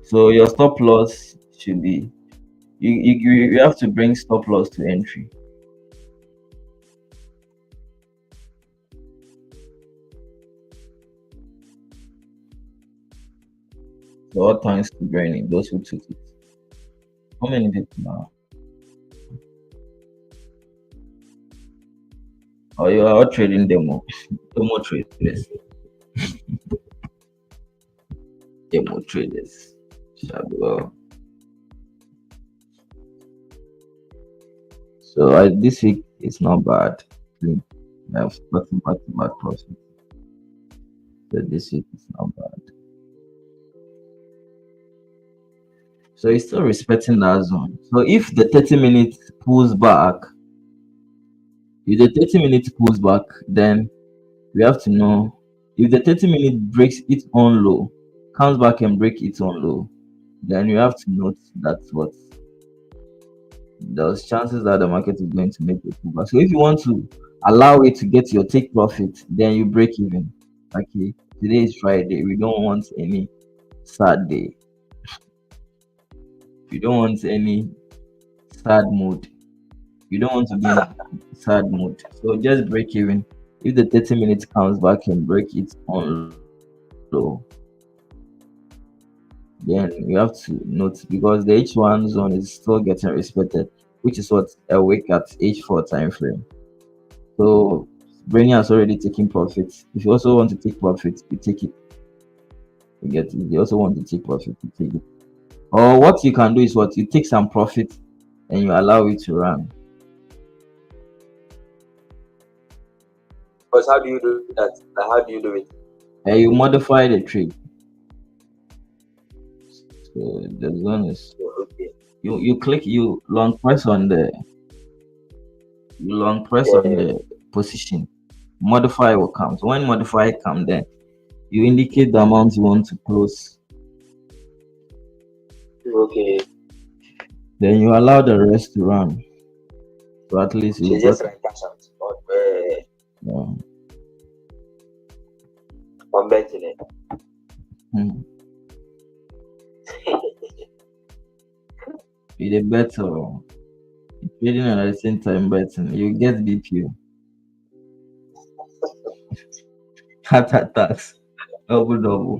So your stop loss should be you have to bring stop loss to entry. So all thanks to Bernie, those who took it. How many people now? Oh, you are all trading demo. Demo traders. Demo traders. Shall be well. So this week it's not bad. I have gotten back profit. So this week it's not bad. So it's still respecting that zone. So if the 30 minutes pulls back, if the 30 minutes pulls back, then we have to know if the 30 minute breaks its own low, comes back and break its own low, then you have to note that what there's chances that the market is going to make a pullback. So if you want to allow it to get your take profit, then you break even. Okay, today is Friday. We don't want any sad day. We don't want any sad mood. You don't want to be in sad mood. So just break even. If the 30 minutes comes back and break its own low, then you have to note because the H1 zone is still getting respected, which is what a week at H4 time frame. So Brainy has already taken profits. If you also want to take profits, you take it. You get it. If you also want to take profit, you take it. Or what you can do is what you take some profit and you allow it to run. Because how do you do that? How do you do it? And you modify the trade. So the zone is Okay. you click you long press on the position. Modify will come. So when modify come, then you indicate the amount you want to close. Okay. Then you allow the rest to run. So at least So you just got like cash out. yeah. On betting it. Hmm. You the better trading and at the same time betting. You get BPO. Heart attacks. Double double.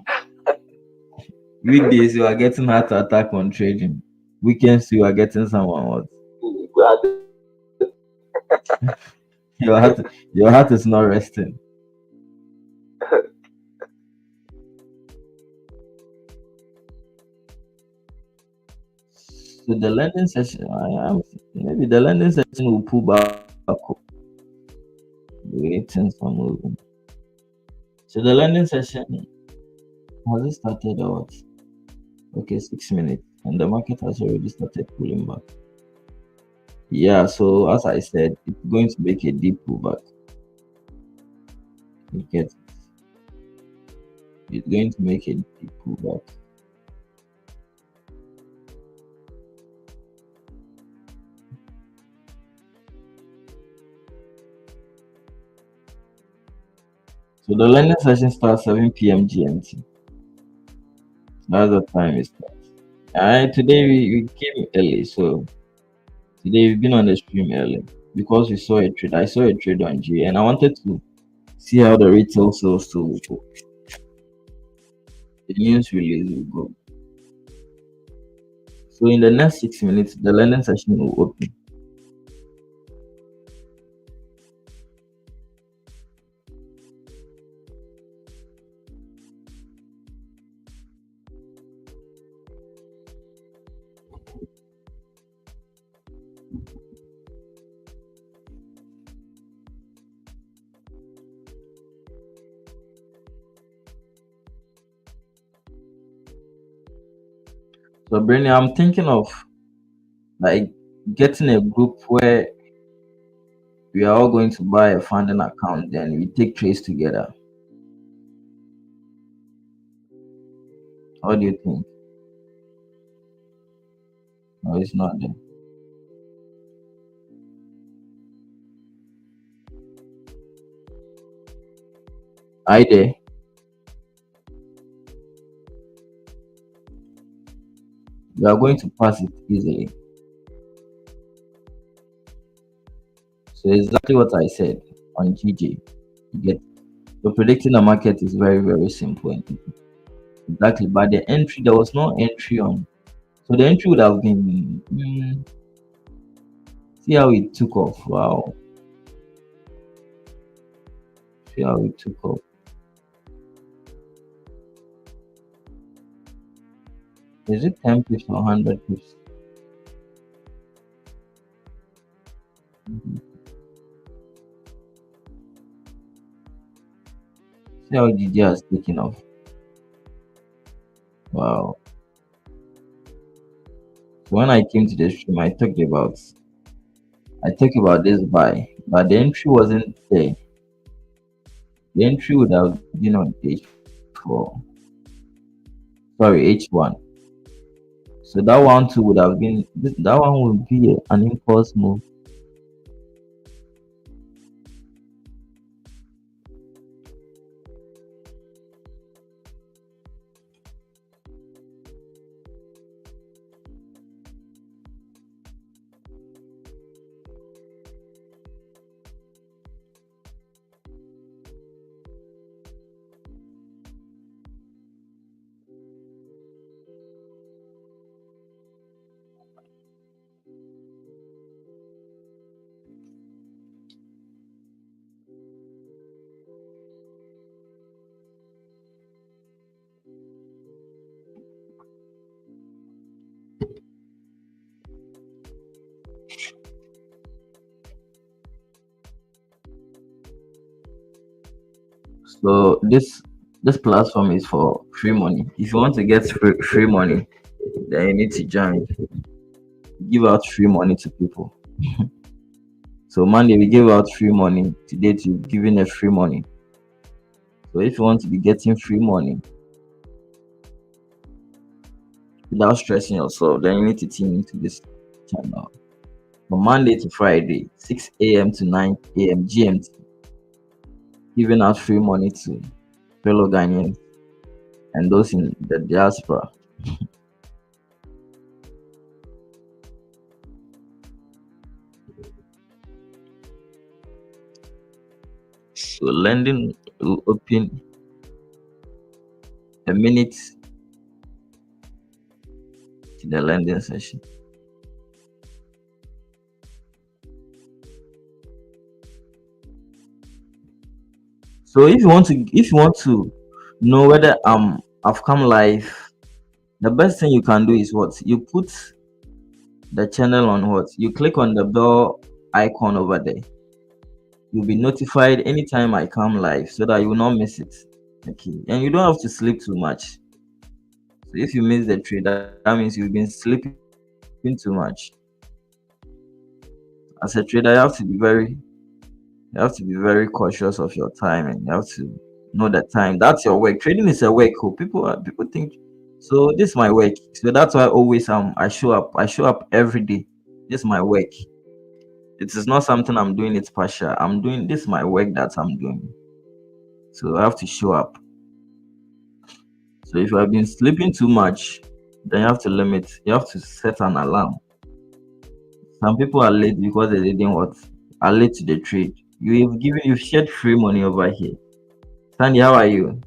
Weekdays you are getting heart attack on trading. Weekends you are getting someone what? Your heart is not resting. So the lending session, maybe the lending session will pull back up. Waiting for moving. So the lending session has it started or what? Okay, 6 minutes, and the market has already started pulling back. Yeah, so as I said, it's going to make a deep pullback. You get it? It's going to make a deep pullback. So the learning session starts 7 p.m. GMT. That's the time it starts. Alright, today we came early, so today we've been on the stream early because we saw a trade. I saw a trade on G, and I wanted to see how the retail sales to will go. The news release will go. So in the next 6 minutes, the learning session will open. So Brittany, I'm thinking of like getting a group where we are all going to buy a funding account, then we take trades together. What do you think? No, it's not there. I there. We are going to pass it easily. So exactly what I said on GJ. You get so predicting the market is very, very simple. Exactly. But the entry, there was no entry on. So the entry would have been see how it took off. Wow. See how it took off. Is it 10 pips or 100 pips? See how GJ has taken off. Wow. So when I came to the stream, I talked about this buy, but the entry wasn't there. The entry would have been on H4. Sorry, H1. So that one too would have been that one would be an impulse move. So this platform is for free money. If you want to get free money, then you need to join. Give out free money to people. So Monday we give out free money. Today to giving a free money. So if you want to be getting free money without stressing yourself, then you need to tune into this channel. From Monday to Friday, 6 a.m. to 9 a.m. GMT, giving out free money to fellow Ghanaians and those in the diaspora. So lending will open a minute to the lending session. So if you want to know whether I've come live, the best thing you can do is what? You put the channel on what? You click on the bell icon over there. You'll be notified anytime I come live so that you will not miss it. Okay. And you don't have to sleep too much. So if you miss the trade, that means you've been sleeping too much. As a trader, you have to be very cautious of your time, and you have to know the time. That's your work. Trading is a work. Oh. People think so. This is my work. So that's why always I show up. I show up every day. This is my work. It is not something I'm doing it partial. I'm doing this is my work that I'm doing. So I have to show up. So if you have been sleeping too much, then you have to limit. You have to set an alarm. Some people are late because they didn't what? Are late to the trade. You've shared free money over here. Sandy, how are you?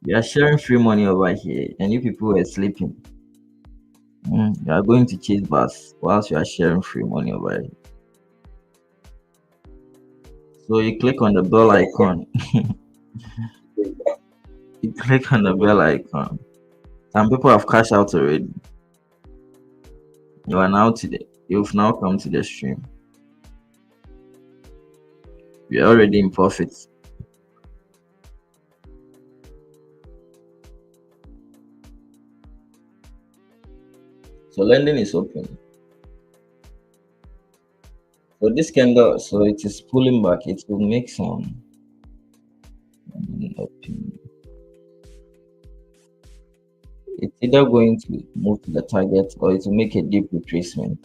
You are sharing free money over here, and you people were sleeping. You are going to chase bus whilst you are sharing free money over here. So you click on the bell icon. You click on the bell icon. Some people have cashed out already. You've now come to the stream. You're already in profit. So lending is open. So this candle, so it is pulling back. It will make some open. It's either going to move to the target or it will make a deep retracement.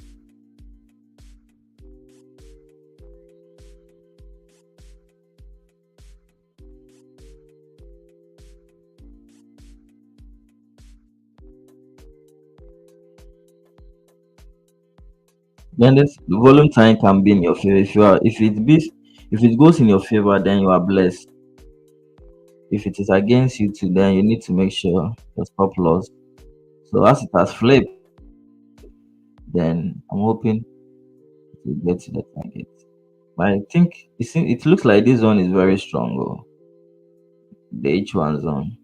Then the volume time can be in your favor. If it goes in your favor, then you are blessed. If it is against you too, then you need to make sure your stop loss. So as it has flipped, then I'm hoping to get to the target. But I think it looks like this zone is very strong. Oh, the H1 zone.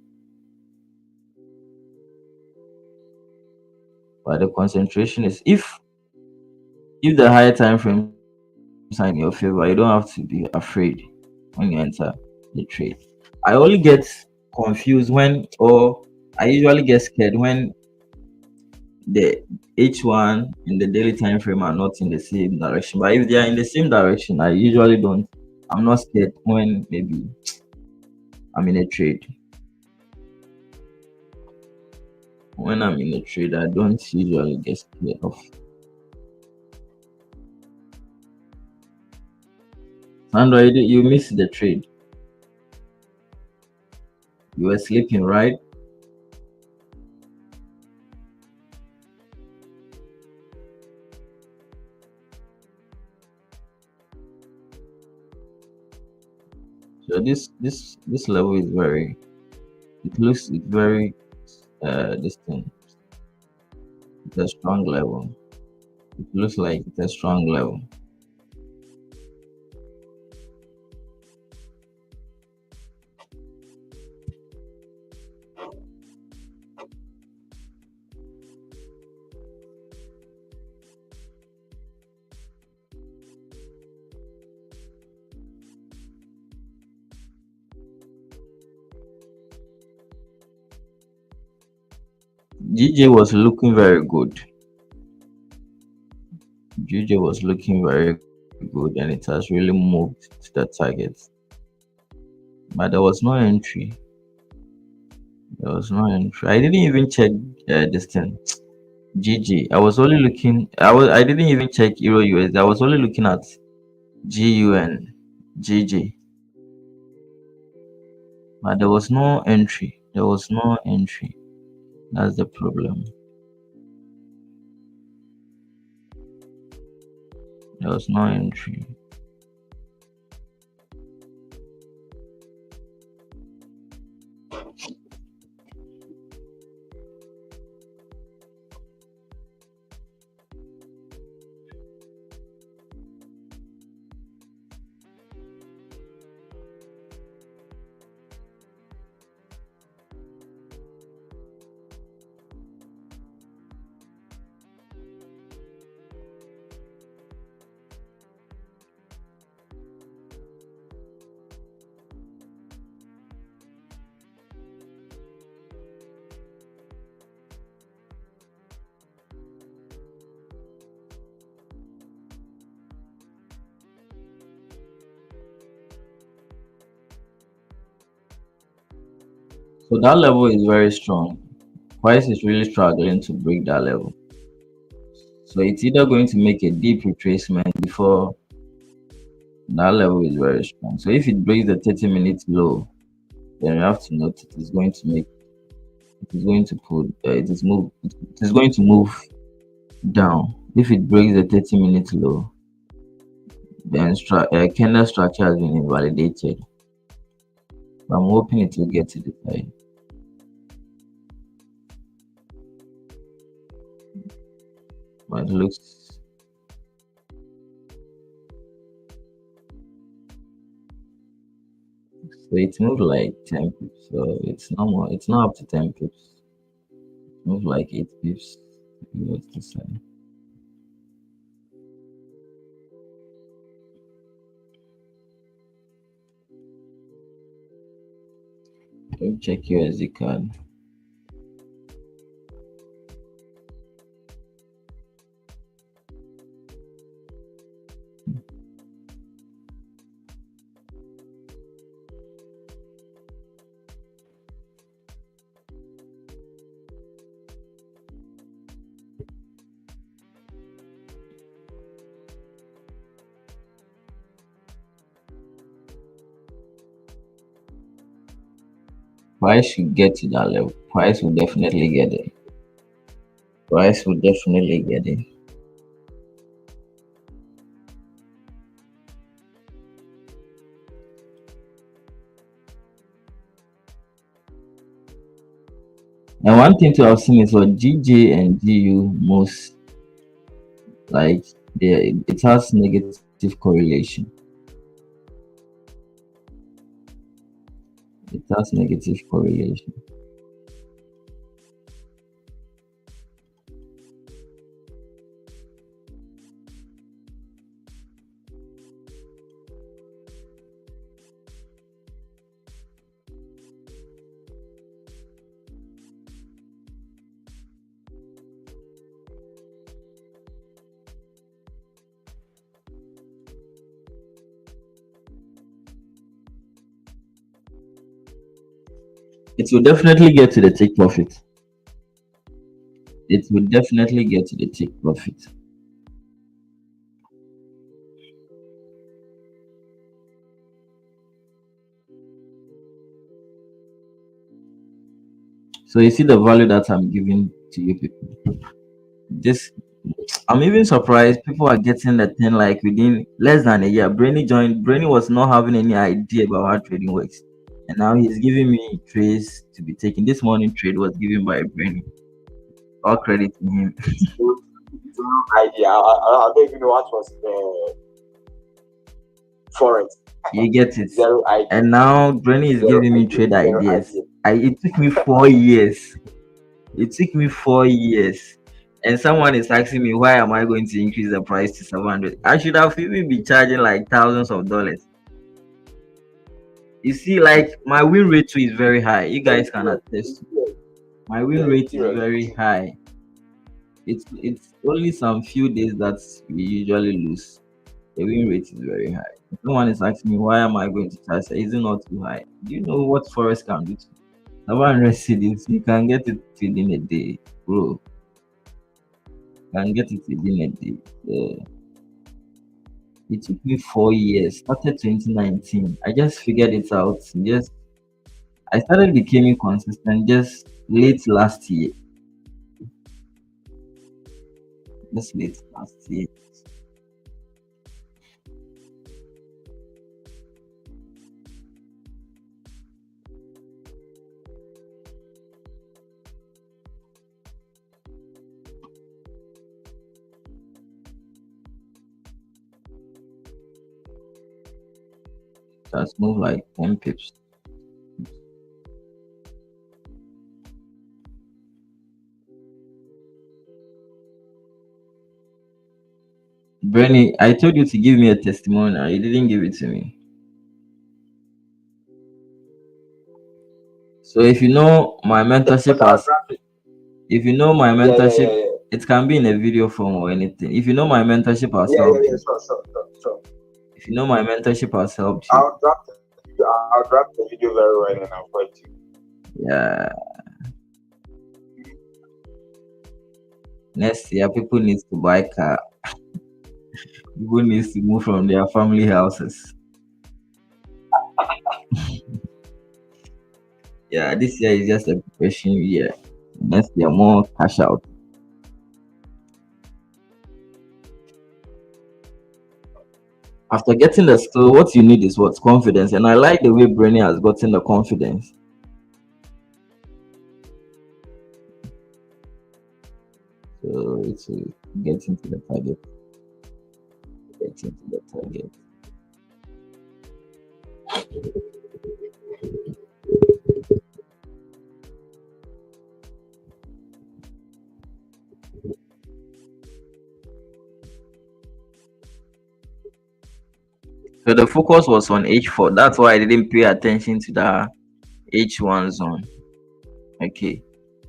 But the concentration is if the higher time frames are in your favor, you don't have to be afraid when you enter the trade. I only get confused or I usually get scared when the H1 and the daily time frame are not in the same direction. But if they are in the same direction, I usually don't. I'm not scared when maybe I'm in a trade. When I'm in a trade, I don't usually get scared of. Sandra, you missed the trade. You were sleeping, right? So this level is very. It looks it's very distant. It's a strong level. It looks like it's a strong level. GJ was looking very good. GJ was looking very good, and it has really moved to the target. But there was no entry. There was no entry. I didn't even check this thing. GG. I was only looking. I didn't even check Euro US. I was only looking at GUN, GG. But there was no entry. There was no entry. That's the problem. There was no entry. So that level is very strong. Price is really struggling to break that level. So it's either going to make a deep retracement before that level is very strong. So if it breaks the 30-minute low, then you have to note it is going to make it is going to put it is going to move down. If it breaks the 30-minute low, then candle structure has been invalidated. I'm hoping it will get to the side. But it looks so it moved like 10 pips. So it's not up to 10 pips. It moved like 8 pips. What's the side? Let me check USD card. Price should get to that level. Price will definitely get it. Price will definitely get it. And one thing to have seen is what GJ and GU most like it has negative correlation. It has negative correlation. It will definitely get to the take profit. It will definitely get to the take profit. So you see the value that I'm giving to you people. This I'm even surprised people are getting the thing like within less than a year. Brainy was not having any idea about how trading works. And now he's giving me trades to be taken. This morning trade was given by Brainy. All credit to him. No idea. I don't even know what was the Forex. You get it. Zero idea. And now Brainy is giving me trade ideas. It took me 4 years. It took me 4 years. And someone is asking me why am I going to increase the price to 700? I should have even been charging like thousands of dollars. You see, like my win rate too is very high. You guys can attest. My win rate is very high. It's only some few days that we usually lose. The win rate is very high. Someone is asking me why am I going to charge? Is it not too high? Do you know what Forex can do to 700 cedis? You can get it within a day, bro. You can get it within a day. It took me 4 years. Started 2019. I just figured it out. I started becoming consistent just late last year. Just late last year. Just move like 10 pips. Bernie, I told you to give me a testimonial. You didn't give it to me. So if you know my mentorship it can be in a video form or anything. If you know my mentorship has helped you. Sure. If you know my mentorship has helped you. I'll drop the video very well and I'll put you. Yeah. Next year, people need to buy car. People need to move from their family houses. Yeah, this year is just a preparation year. Next year, more cash out. After getting the skill, what you need is what? Confidence. And I like the way Brenny has gotten the confidence. So it's get into the target. Get into the target. So the focus was on H4. That's why I didn't pay attention to the H1 zone. Okay.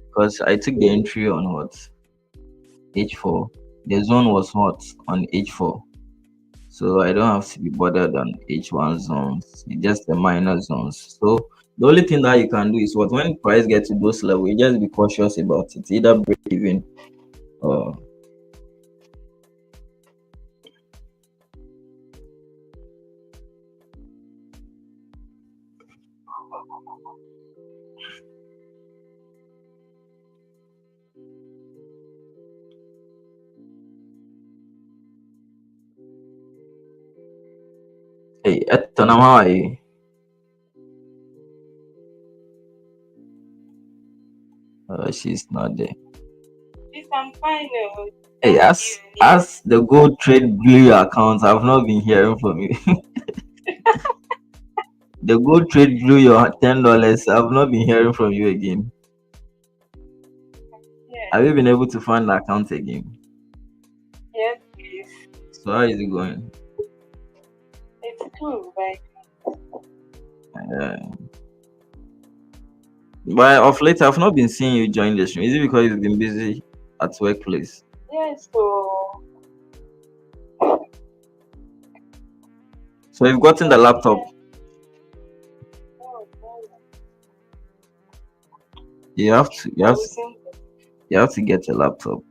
Because I took the entry on what? H4. The zone was what? On H4. So I don't have to be bothered on H1 zones. It's just the minor zones. So the only thing that you can do is what, when price gets to those levels, you just be cautious about it. Either break even or hey, Etonam, how are you? She's not there. Yes, I'm fine. Hey, as the gold trade blew your account, I've not been hearing from you. The gold trade blew your $10. I've not been hearing from you again. Yes, Have you been able to find the account again? yes, please. So how is it going? It's cool, right? Uh, but of late, I've not been seeing you join the stream. Is it because you've been busy at workplace? Yes, so So you've gotten the laptop. oh, oh, You have to, you I have, will to, sing you have to get a laptop.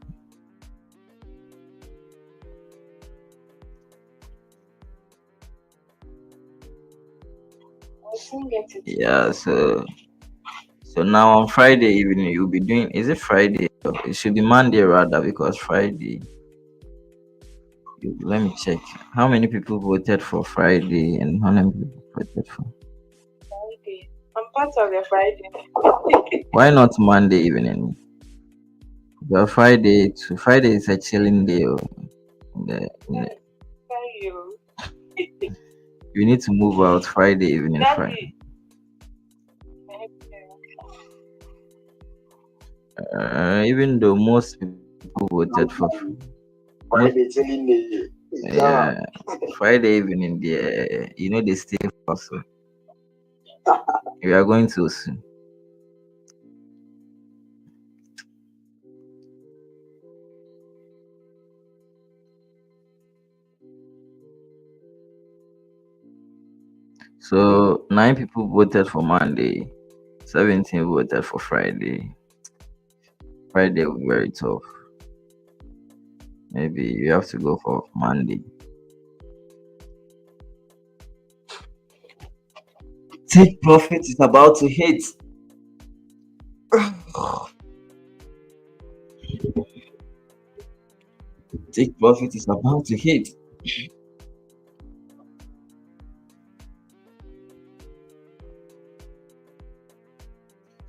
get it. Yeah. So now on Friday evening, you'll be doing. Is it Friday? It should be Monday rather, because Friday. Let me check. How many people voted for Friday and how many people voted for? Friday. I'm part of the Friday. Why not Monday evening? The Friday is a chilling day. Thank you. You need to move out Friday evening. Friday. Even though most people voted for Friday chilling day. yeah, Friday evening, they stay for so we are going to soon. So 9 people voted for Monday, 17 voted for Friday. Friday will be very tough. Maybe you have to go for Monday. Take profit is about to hit. Take profit is about to hit.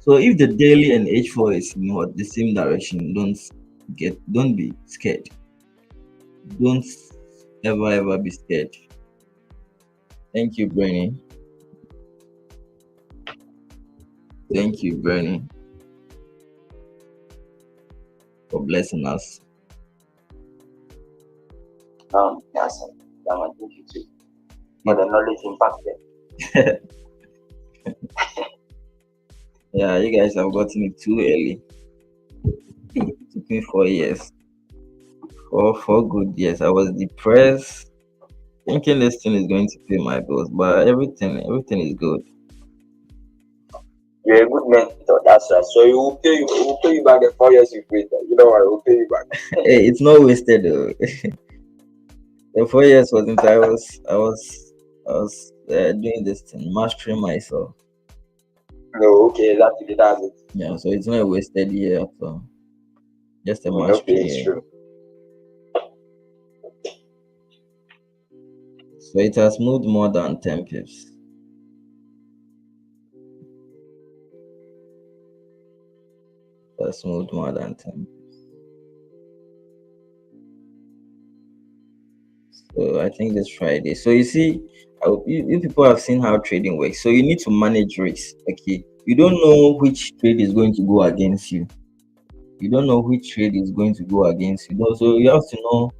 So if the daily and H4 is in the same direction, don't be scared. Don't ever be scared. Thank you, Bernie. Thank you, Bernie, for blessing us. Yes, thank you too for the knowledge impact there. Yeah, you guys have gotten it too early. It took me 4 years. Four good years. I was depressed, thinking this thing is going to pay my bills, but everything is good. You're a good mentor. That's right. So we will pay you back the 4 years you've waited. You know what? We'll pay you back. Hey, it's not wasted though. The 4 years wasn't. I was doing this thing, mastering myself. No, okay, that's it. Yeah, so it's not a wasted year at all. Just a Okay, mastery it's year. true. So it has moved more than 10 pips. It has moved more than 10. So I think this Friday. So you see, you people have seen how trading works. So you need to manage risks. Okay, you don't know which trade is going to go against you. You don't know which trade is going to go against you. So you have to know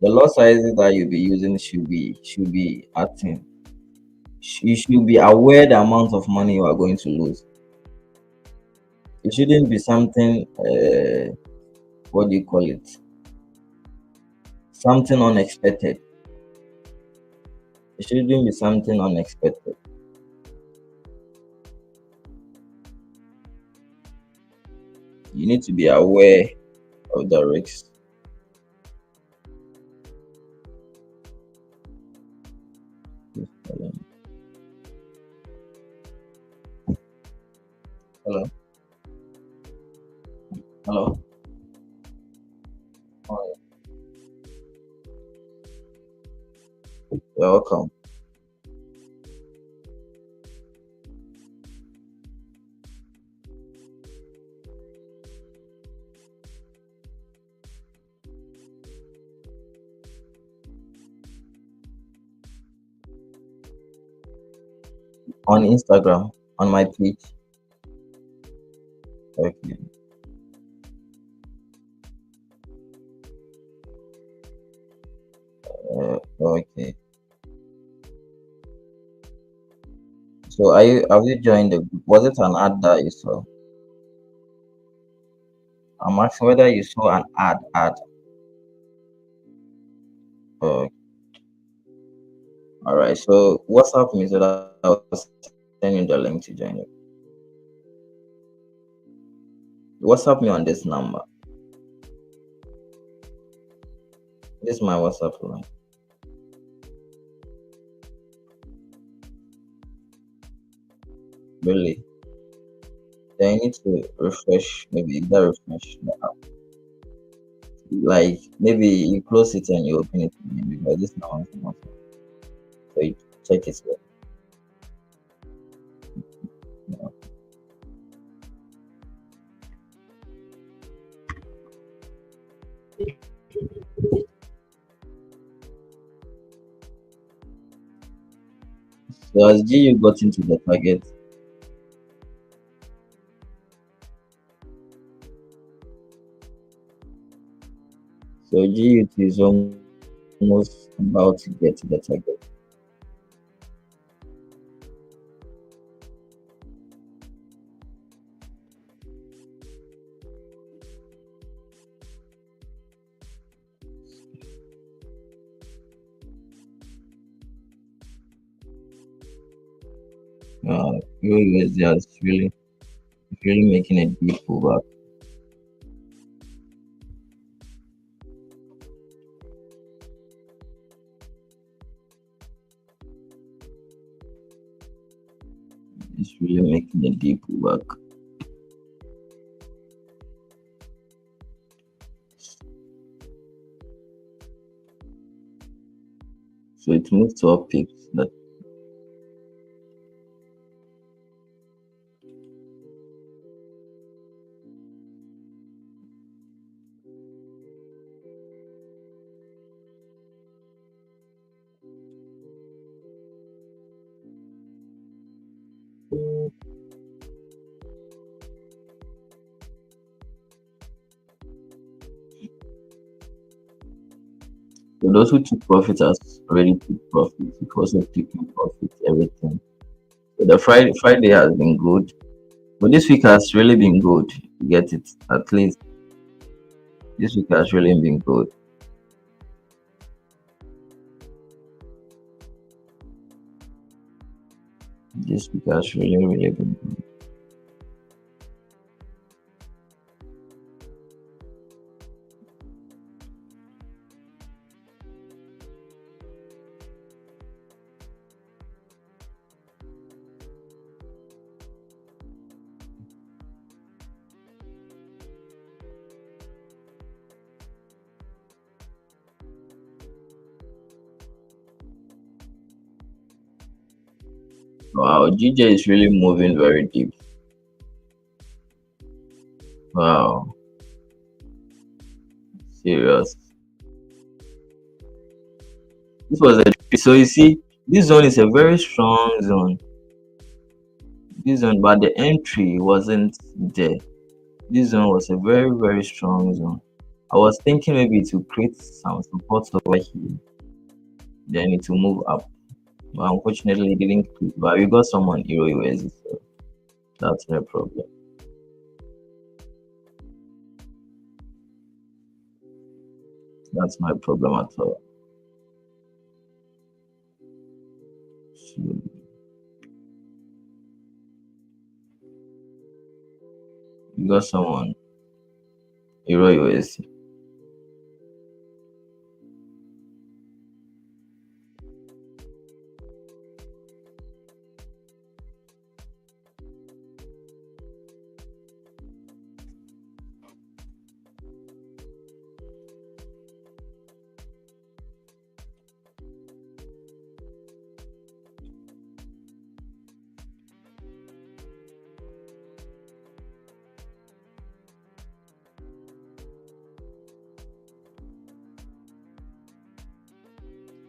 the lot sizes that you'll be using should be acting. You should be aware the amount of money you are going to lose. It shouldn't be something. What do you call it? Something unexpected. It shouldn't be something unexpected. You need to be aware of the risks. Hello, hello. Oh, you're welcome. On Instagram, on my page. Okay. Okay. So have you joined the group? Was it an ad that you saw? I'm asking whether you saw an ad. Oh, all right. So WhatsApp me so that I'll send you the link to join it. WhatsApp me on this number. This is my WhatsApp line. Really. Then you need to refresh, maybe that refresh the app. Like maybe you close it and you open it again because this now is not. So you check it. You So as GU got into the target, so GU is almost about to get to the target. USD is really making a deep pullback. It's really making a deep pullback. So it moved to up pips that so those who took profit has already took profit because of taking profit, everything. So the Friday has been good. But this week has really been good. You get it? At least this week has really been good. This week has really been good. Wow, GJ is really moving very deep. Wow, serious. This was a so you see, this zone is a very strong zone. This zone, but the entry wasn't there. This zone was a very, very strong zone. I was thinking maybe to create some support over here, then it will move up. But unfortunately, it didn't click. But we got someone Euro USD, so that's no problem. That's my problem at all. So we got someone Euro USD.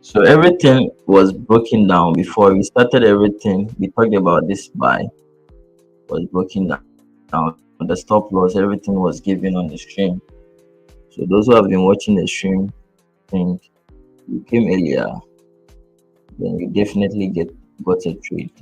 So everything was broken down before we started everything. We talked about this buy was broken down. The stop loss, everything was given on the stream. So those who have been watching the stream, think you came earlier, then you definitely got a trade.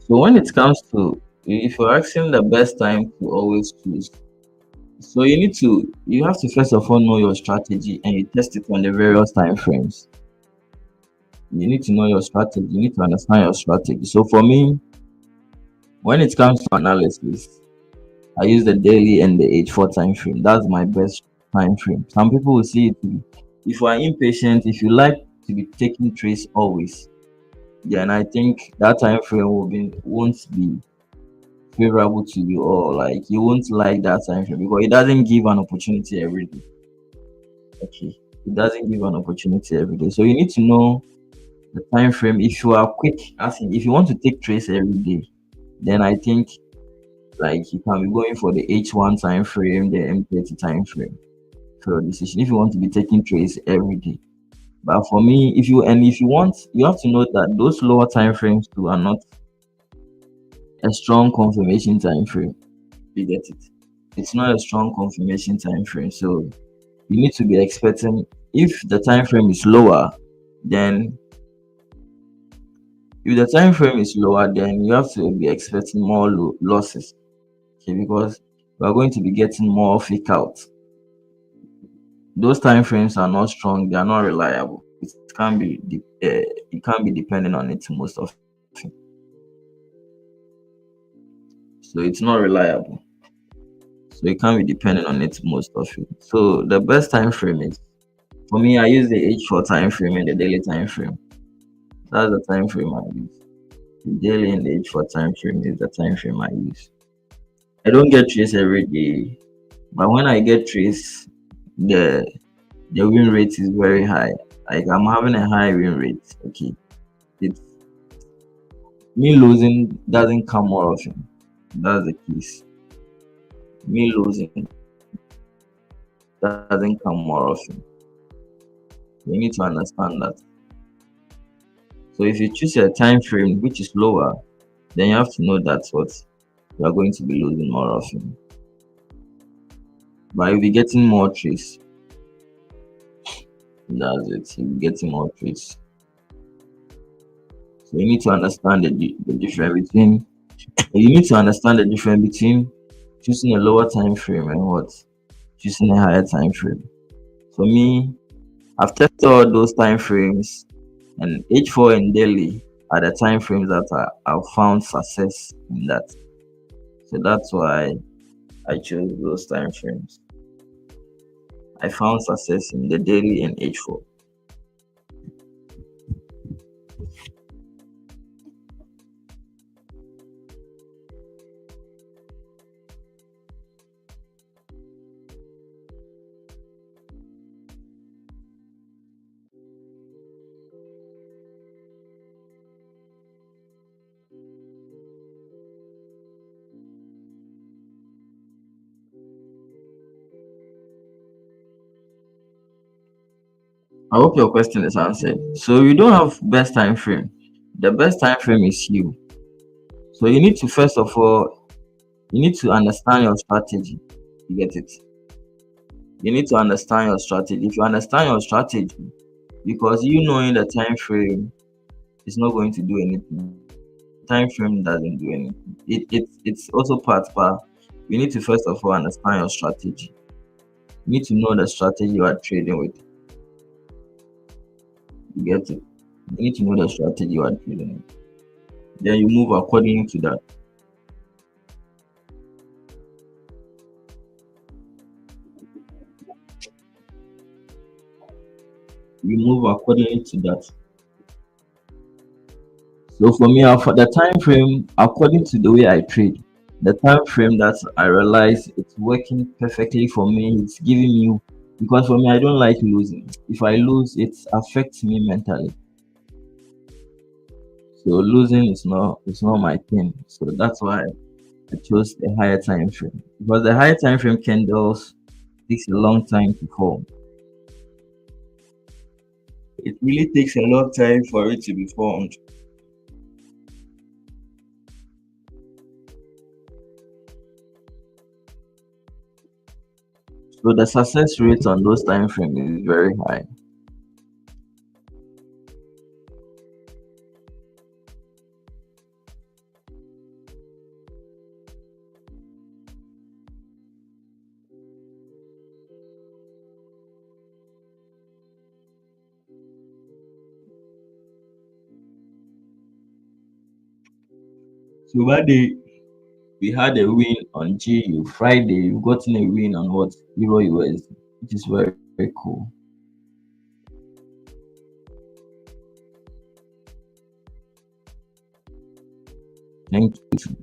So when it comes to if you're asking the best time to always choose, so you have to first of all know your strategy and you test it on the various time frames. You need to know your strategy, you need to understand your strategy. So for me, when it comes to analysis, I use the daily and the H4 time frame. That's my best time frame. Some people will see it if you are impatient, if you like to be taking trades always, then I think that time frame won't be favorable to you, or like you won't like that time frame because it doesn't give an opportunity every day. Okay. It doesn't give an opportunity every day. So you need to know the time frame. If you are quick, as in if you want to take trades every day, then I think like you can be going for the H1 time frame, the M30 time frame for your decision if you want to be taking trades every day. But for me, if you want, you have to know that those lower time frames too are not a strong confirmation time frame. You get it? It's not a strong confirmation time frame. So you need to be expecting if the time frame is lower, then if the time frame is lower, then you have to be expecting more losses. Okay, because we are going to be getting more fake out. Those time frames are not strong, they are not reliable. It can't be depending on it most of it. So it's not reliable. So you can't be depending on it most of it. So the best time frame is for me I use the H4 time frame and the daily time frame. That's the time frame I use. The daily and the H4 time frame is the time frame I use. I don't get trades every day, but when I get trades, the the win rate is very high. Like I'm having a high win rate. Okay, it's me losing doesn't come more often. That's the case. Me losing doesn't come more often. You need to understand that. So if you choose a time frame which is lower, then you have to know that's what you are going to be losing more often. But you'll be getting more trades. That's it. You'll be getting more trades. So you need to understand the difference between you need to understand the difference between choosing a lower time frame and what choosing a higher time frame. For me, I've tested all those time frames, and H4 and daily are the time frames that I've found success in that. So that's why I chose those time frames. I found success in the daily and H4. I hope your question is answered. So you don't have best time frame. The best time frame is you. So you need to first of all you need to understand your strategy. You get it? You need to understand your strategy. If you understand your strategy, because you knowing the time frame is not going to do anything. Time frame doesn't do anything. It's also part, but you need to first of all understand your strategy. You need to know the strategy you are trading with. You get it? You need to know the strategy you are trading with. Then you move according to that. You move according to that. So for me, for the time frame, according to the way I trade, the time frame that I realize it's working perfectly for me, it's giving me because for me I don't like losing. If I lose, it affects me mentally. So losing is not my thing. So that's why I chose a higher time frame. Because the higher time frame candles takes a long time to form. It really takes a long time for it to be formed. So the success rate on those time frames is very high. So one day we had a win on GU. Friday we got in a win on what Euro USD, which is very cool. Thank you.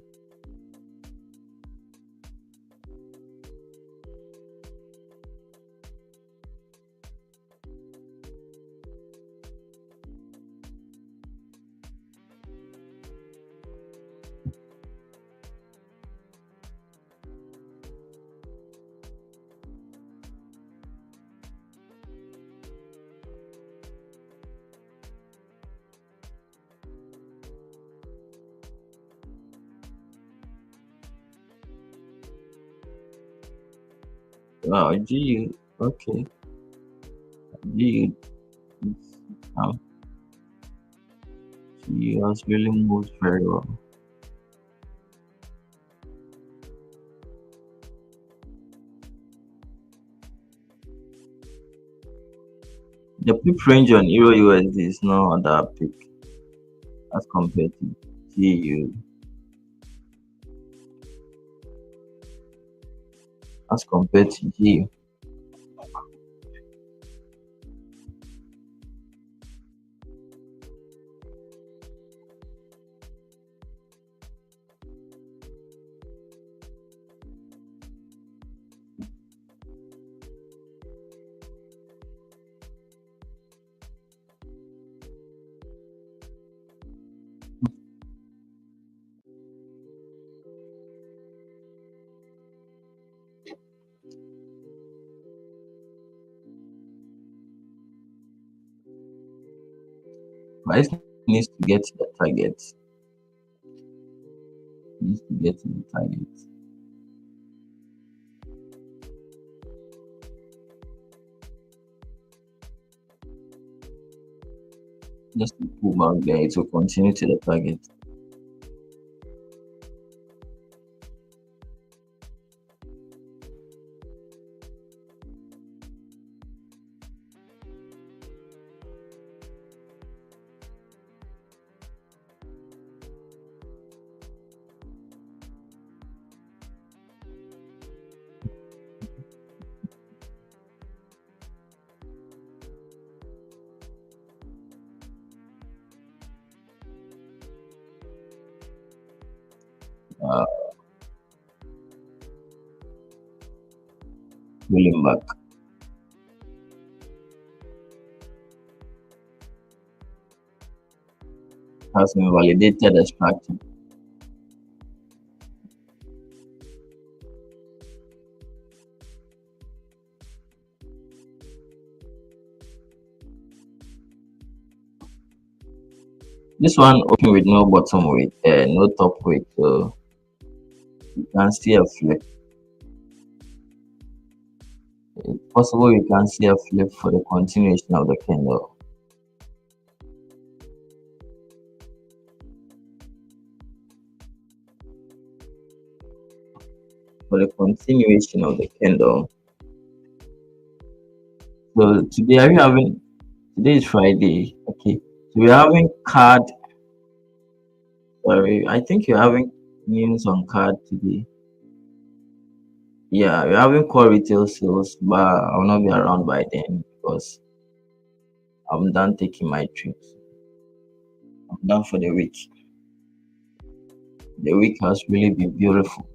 Wow, GU. Okay, GU. Um, GU has really moved very well. The peak range on Euro USD is not that big as compared to GU. As compared to GU. Price needs to get to the target. Needs to get to the target. Just to pull back there, it will continue to the target. Uh, Pulling back. Has invalidated the structure. This one open with no bottom weight, no top weight, so you can see a flip. It's possible you can see a flip for the continuation of the candle. For the continuation of the candle. So today are we having? Today is Friday. Okay, so we're having card. Sorry, I think you're having news on card today. Yeah, we're having core retail sales, but I will not be around by then because I'm done taking my trips. I'm done for the week. The week has really been beautiful.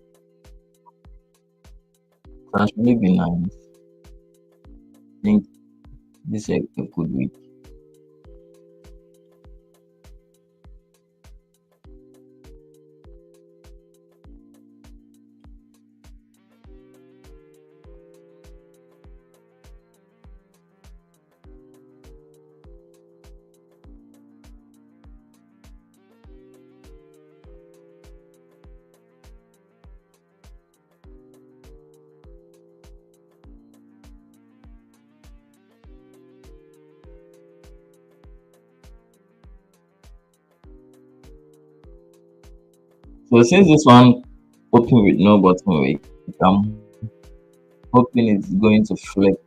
It has really been nice. I think this is a good week. So since this one open with no bottom weight, I'm hoping it's going to flip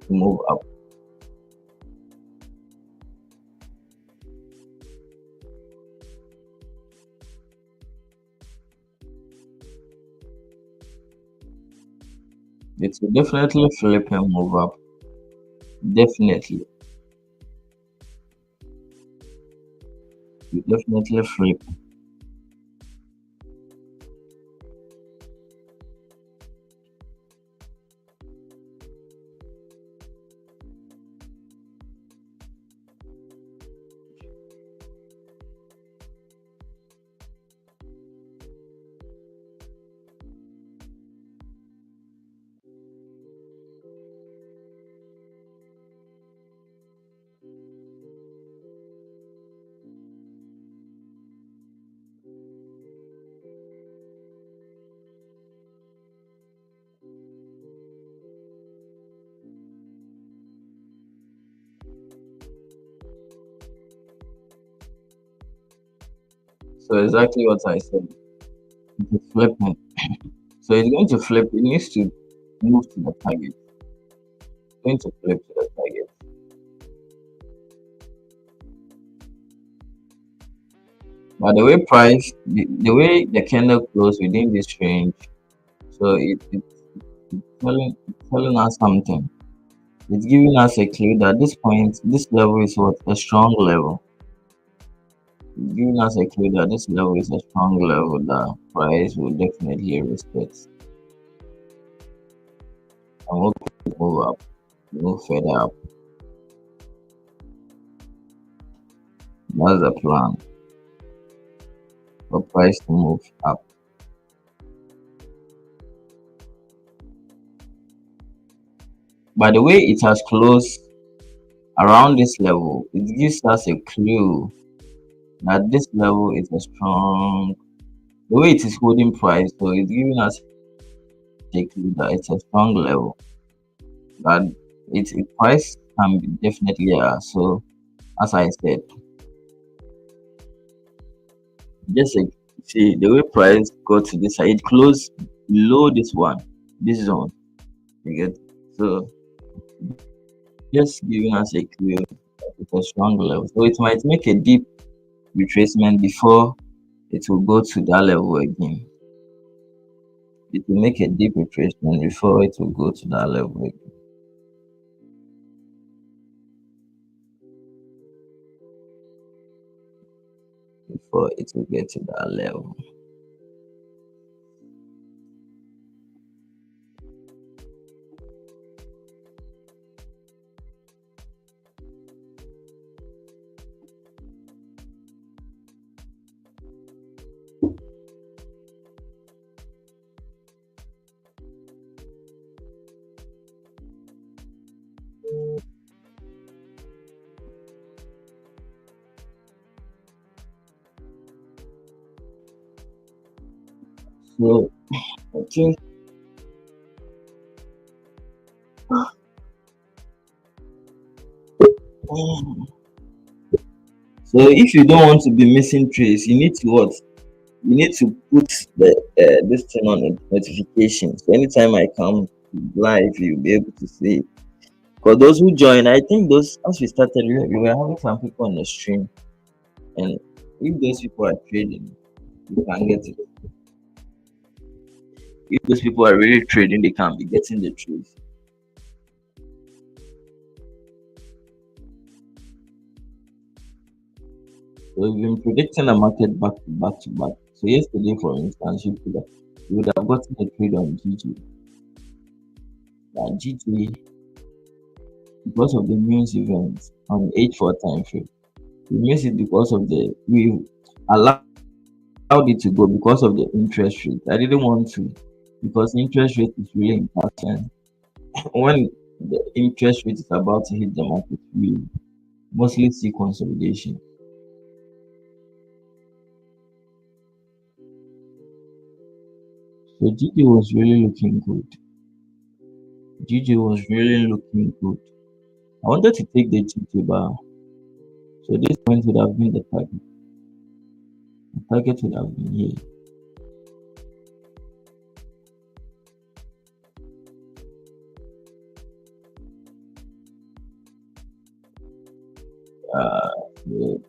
to move up. It will definitely flip and move up. Definitely. It will definitely flip. So exactly what I said. It's flipping. So it's going to flip. It needs to move to the target. It's going to flip to the target. But the way price, the way the candle closed within this range, so it's telling us something. It's giving us a clue that this point, this level is what a strong level. It's giving us a clue that this level is a strong level that price will definitely respect. I'm hoping to move up, move further up. That's the plan for price to move up. By the way, it has closed around this level, it gives us a clue that this level is a strong, the way it is holding price, so it's giving us a clue that it's a strong level. That its price can be definitely so as I said, just like see the way price got to this side, it closed below this one, this zone. You get so just giving us a clue that it's a strong level. So it might make a deep retracement before it will go to that level again. It will make a deep retracement before it will go to that level again. Before it will get to that level. So I think so if you don't want to be missing trades, you need to what? You need to put the this thing on a notification. So anytime I come live, you'll be able to see it. For those who join, I think those as we started, we were having some people on the stream, and if those people are trading, you can get it. If those people are really trading, they can be getting the trades. So we've been predicting the market back to back to back. So yesterday, for instance, you would have gotten a trade on GG. That GG, because of the news events on H4 time frame, we missed it because of we allowed it to go because of the interest rate. I didn't want to because interest rate is really important. When the interest rate is about to hit the market, we mostly see consolidation. So GG was really looking good. GG was really looking good. I wanted to take the GG bar. So this point would have been the target. The target would have been here. The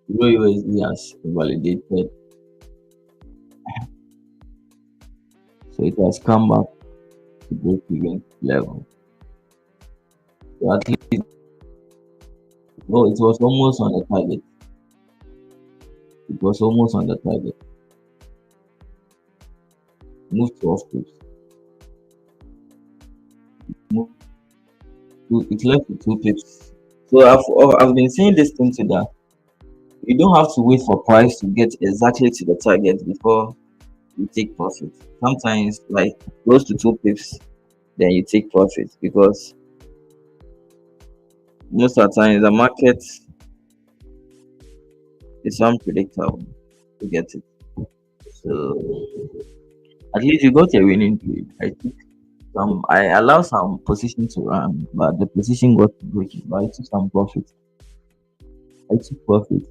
Euro USD has validated. So it has come back to break even level. So at least, oh, it was almost on the target. It was almost on the target. Move 12 pips. Move it left with 2 pips. So I've been saying this thing to that. You don't have to wait for price to get exactly to the target before you take profit. Sometimes, like close to 2 pips, then you take profit because most of the time the market is unpredictable. To get it, so at least you got a winning trade. I took I allowed some position to run, but the position got to break it. But I took some profit. I took profit.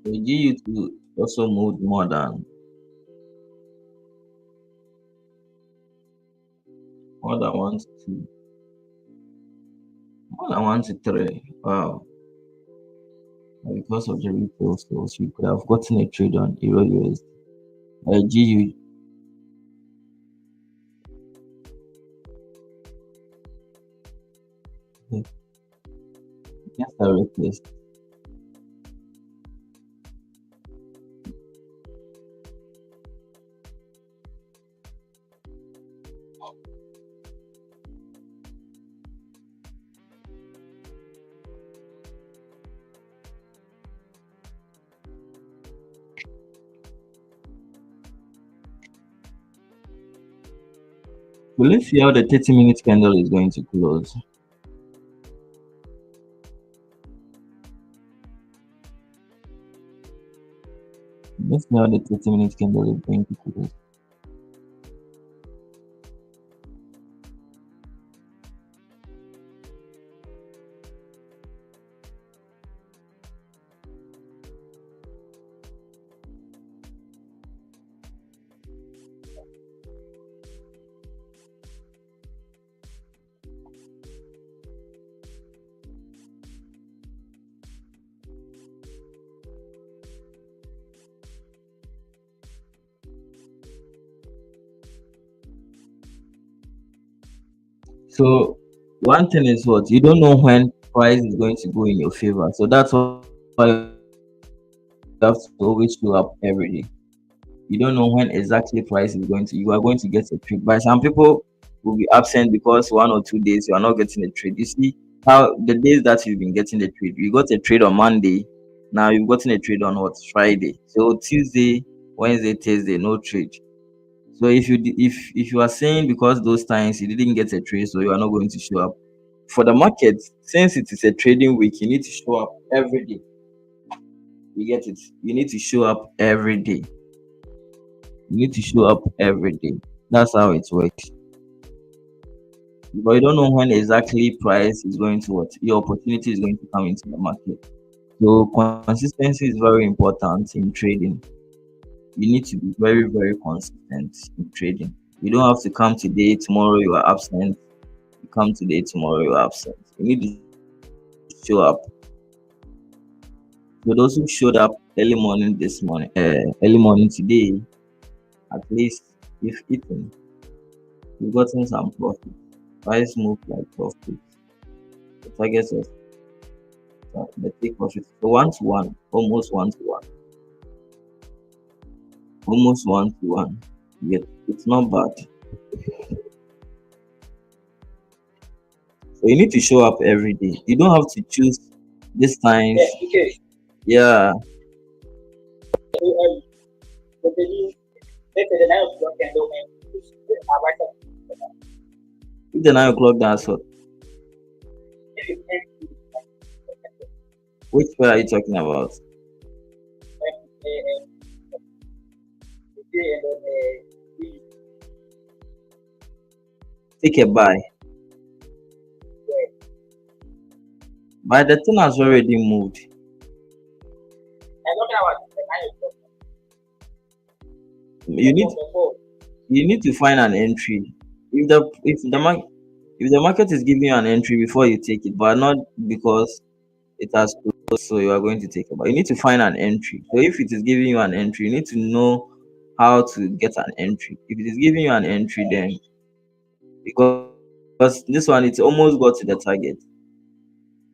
So GU2 also moved more than 1 to 2, more than 1 to 3. Wow. And because of the retail sales, you could have gotten a trade on Euro USD. GU just a request. So let's see how the 30-minute candle is going to close. Let's see how the 30-minute candle is going to close. So one thing is what you don't know when price is going to go in your favor. So that's why you have to always show up every day. You don't know when exactly price is going to. You are going to get a trade. But some people will be absent because 1 or 2 days you are not getting a trade. You see how the days that you've been getting the trade, you got a trade on Monday. Now you've gotten a trade on what Friday. So Tuesday, Wednesday, Thursday, no trade. So if you are saying because those times you didn't get a trade, so you are not going to show up for the market, since it is a trading week, you need to show up every day. You get it? You need to show up every day. You need to show up every day. That's how it works. But you don't know when exactly price is going to what your opportunity is going to come into the market. So consistency is very important in trading. You need to be very, very consistent in trading. You don't have to come today, tomorrow you are absent. You come today, tomorrow you are absent. You need to show up. For those who showed up early morning today, at least you've eaten, you've gotten some profit. Price move like profit. The target was the take profit. So 1 to 1, almost 1 to 1, almost 1 to 1. Yet it's not bad. So you need to show up every day. You don't have to choose these times. Yes, okay. Yeah, So, the belief, let's say the 9 o'clock candle and if the 9 o'clock that's what. Which pair are you talking about? Take a buy. But the thing has already moved. You need to find an entry. If the market is giving you an entry before you take it, but not because it has closed, so you are going to take it. But you need to find an entry. So if it is giving you an entry, you need to know how to get an entry. If it is giving you an entry, then because this one it's almost got to the target.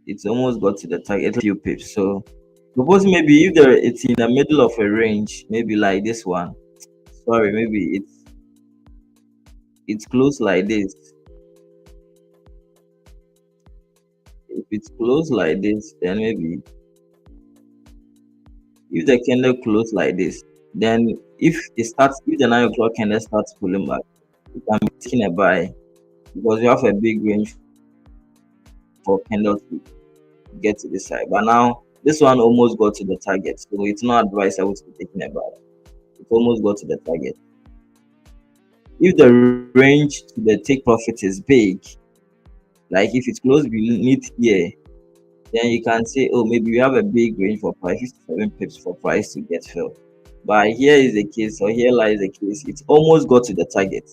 It's almost got to the target few pips. So suppose maybe if it's in the middle of a range, maybe like this one. Sorry, maybe it's close like this. If it's close like this, then maybe if the candle close like this, then if the 9 o'clock candle starts pulling back, you can be taking a buy because you have a big range for candle to get to this side. But now this one almost got to the target, so it's not advisable to be taking a buy. It almost got to the target. If the range to the take profit is big, like if it's close beneath here, then you can say, oh, maybe we have a big range for price, 57 pips for price to get filled. But here is the case, or here lies the case. It's almost got to the target.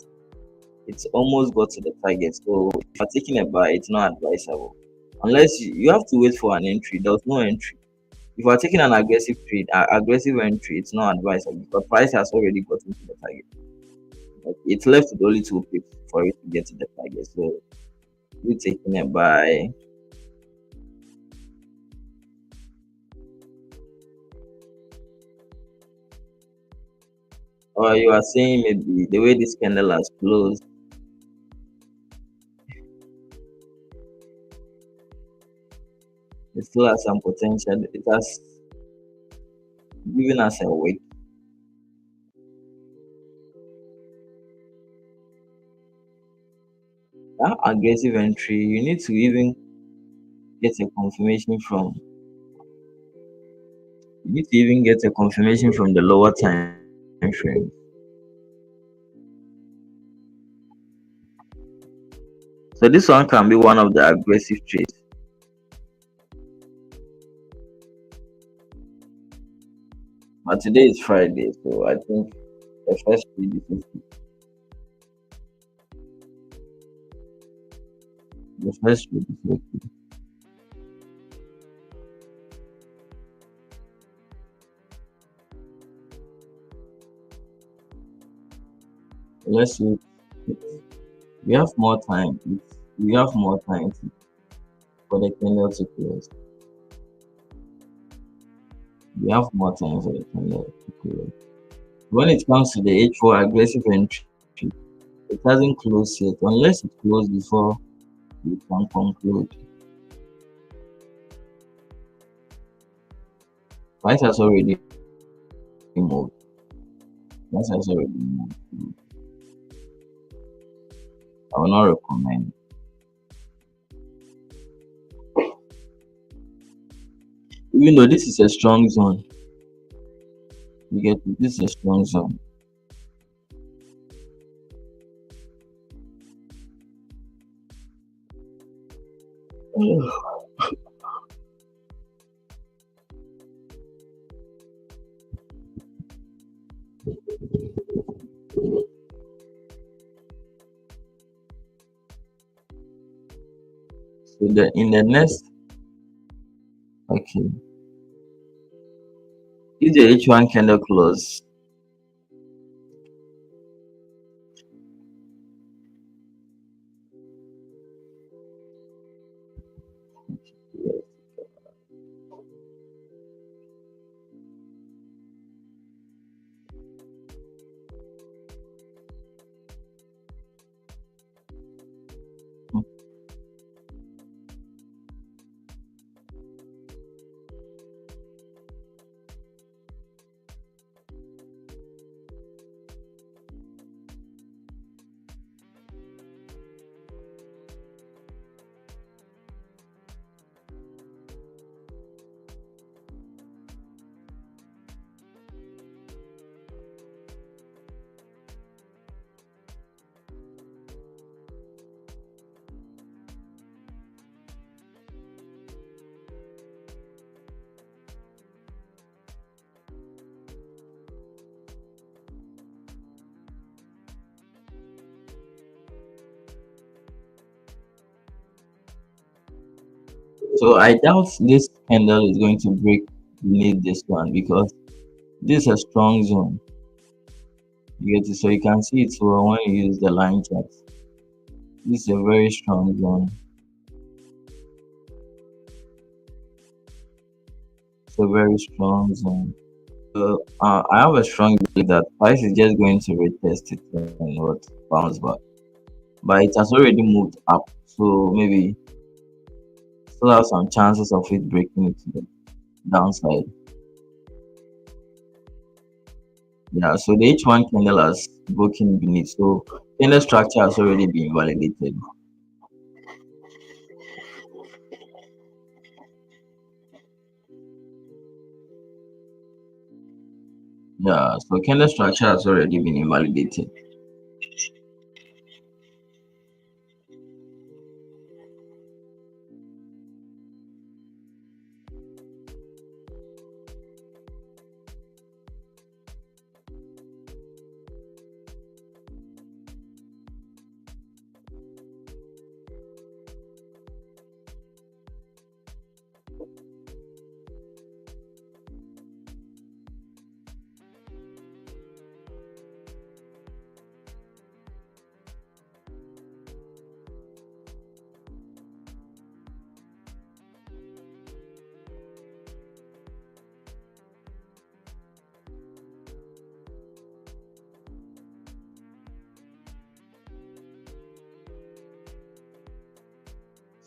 It's almost got to the target. So if you're taking a buy, it's not advisable. Unless you have to wait for an entry. There's no entry. If you are taking an aggressive trade, aggressive entry, it's not advisable because price has already gotten to the target. Like, it's left with only 2 pips for it to get to the target. So you taking a buy. Or you are saying maybe the way this candle has closed, It still has some potential. It has given us a week. That aggressive entry, you need to even get a confirmation from. You need to even get a confirmation from the lower time frame. So this one can be one of the aggressive trades. But today is Friday, so I think the first trade is 50. The first trade is 50. Let's see. We have more time. We have more time for the candle to close. We have more time for the candle to close. When it comes to the H4 aggressive entry, it hasn't closed yet. Unless it closed before we can conclude. Price has already moved. Price has already moved. I will not recommend. Even though this is a strong zone, you get it, this is a strong zone. So in the next, okay, if the H1 candle close, so I doubt this candle is going to break beneath this one because this is a strong zone. You get it, so you can see it well when you use the line chart. This is a very strong zone. It's a very strong zone. So I have a strong belief that price is just going to retest it and what bounce back. But it has already moved up, so maybe still have some chances of it breaking it to the downside. Yeah, so the H1 candle has broken beneath, so candle structure has already been validated. Yeah, so candle structure has already been invalidated.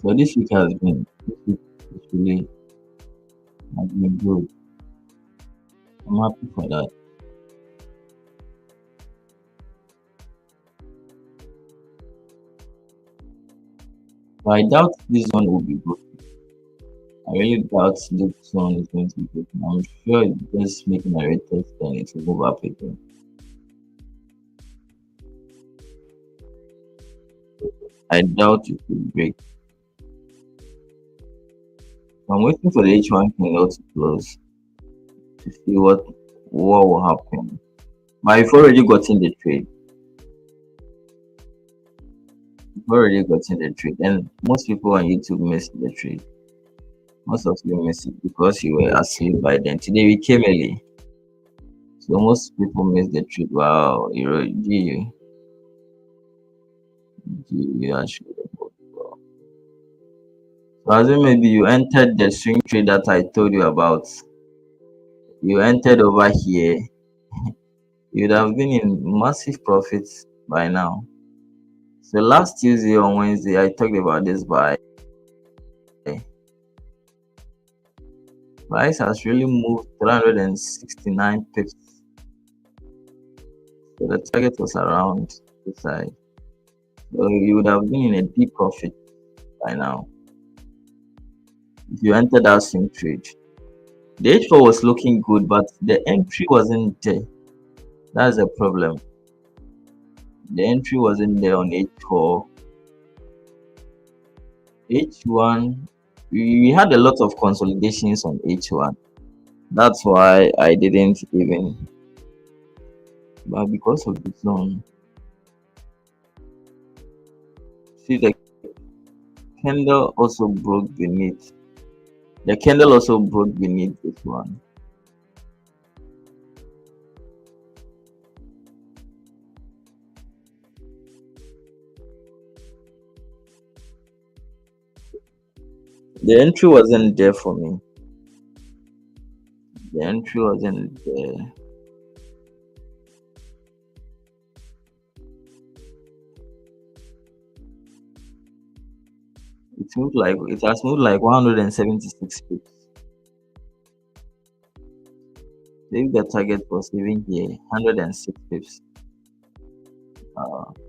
So this week has been this week is really has been good. I'm happy for that. But I doubt this one will be good. I really doubt this one is going to be good. I'm sure it's just making a retest then it will move up again. I doubt it will break. I'm waiting for the H1 candle to close to see what will happen. But I've already gotten the trade. I've already gotten the trade. And most people on YouTube missed the trade. Most of you missed it because you were asleep by then. Today we came early. So most people missed the trade. Wow, you actually. So as in maybe you entered the swing trade that I told you about. You entered over here. You'd have been in massive profits by now. So last Tuesday on Wednesday, I talked about this buy. Price has really moved 369 pips. So the target was around this side. So you would have been in a deep profit by now if you entered that swing trade. The H4 was looking good, but the entry wasn't there. That's the problem. The entry wasn't there on H4. H1, we had a lot of consolidations on H1. That's why I didn't even. But because of the zone, see the candle also broke beneath. The candle also broke beneath this one. The entry wasn't there for me. The entry wasn't there. It has moved like 176 pips. If the target was even here, 106 pips.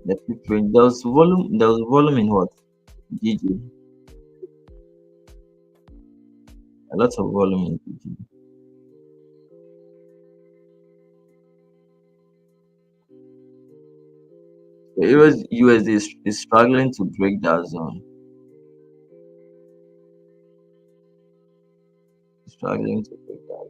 The pip range. There was volume in what? GG. A lot of volume in GG. The USD is struggling to break that zone. Struggling to break that.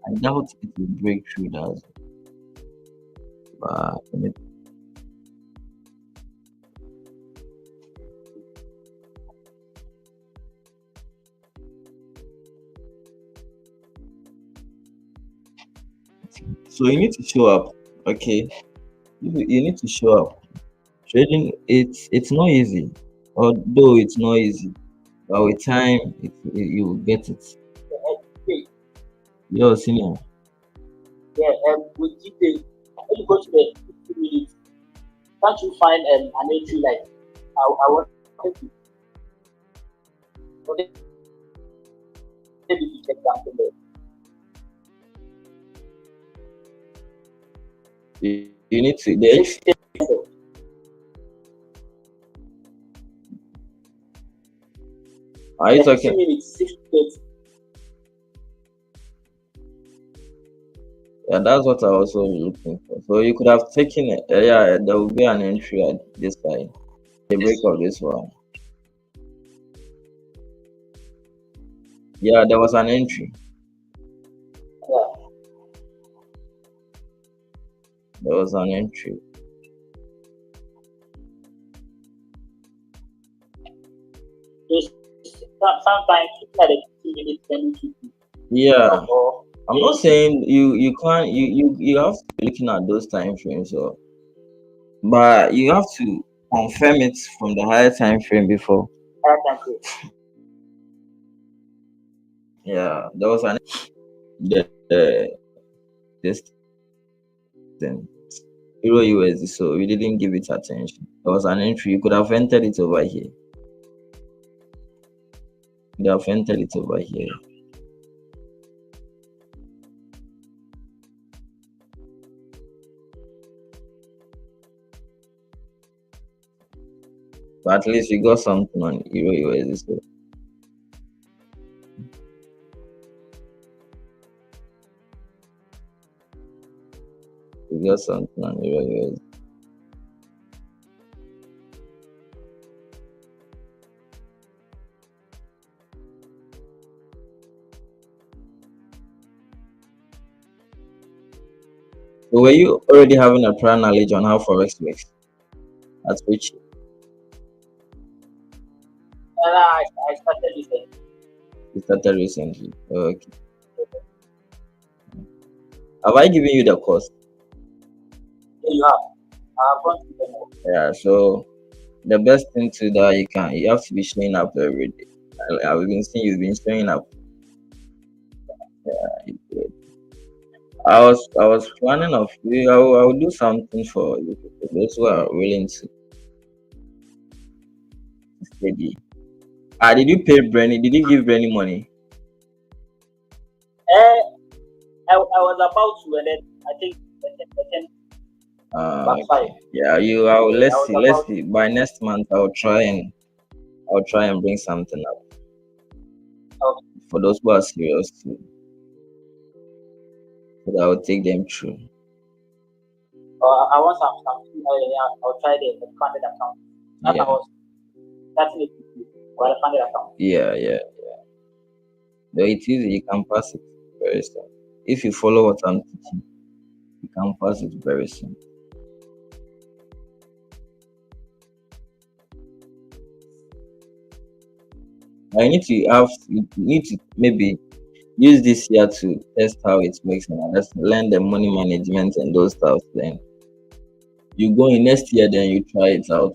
I doubt it will break through that zone. But so you need to show up. Okay. You need to show up. Trading it's not easy. Although it's not easy. But with time you will get it. Hey, Yo, senior. yeah, with GPay, when you go to the 50 minutes, can't you find an entry like I wanted to wanted to check that there. You need to the Six are you 50 talking? minutes, 6:30. Yeah, that's what I was also looking for. So you could have taken it. Yeah, there will be an entry at this side. The break of this one. Yeah, there was an entry. Yeah. There was an entry. Just sometimes people at the 50 minutes can be Yeah. or I'm not saying you can't you have to be looking at those time frames or but you have to confirm it from the higher time frame before. Yeah, there was an the this thing. Euro USD, so we didn't give it attention. There was an entry. You could have entered it over here. You could have entered it over here. But at least we got something on Euro USD. So we got something on Euro USD. So were you already having a prior knowledge on how Forex works? At which I started listening. you started recently. Okay. Have I given you the course? You have. I've gone to the Yeah. So the best thing to that you have to be showing up every day. I've been seeing you've been showing up. Yeah, you did. I was planning of I will do something for you people, those who are willing to steady. Did you pay Brenny? Did you give Brenny money? I was about to, and then I think backfire. Yeah, let's see. By next month I'll try and bring something up Okay. for those who are serious too. So that I'll take them through. I want some. I'll try the funded account. That Yeah. I was starting it with the funded account. Yeah. But it's easy, you can pass it very soon. If you follow what I'm teaching, you can pass it very soon. You need to maybe use this year to test how it works and learn the money management and those stuff. Then you go in next year, then you try it out.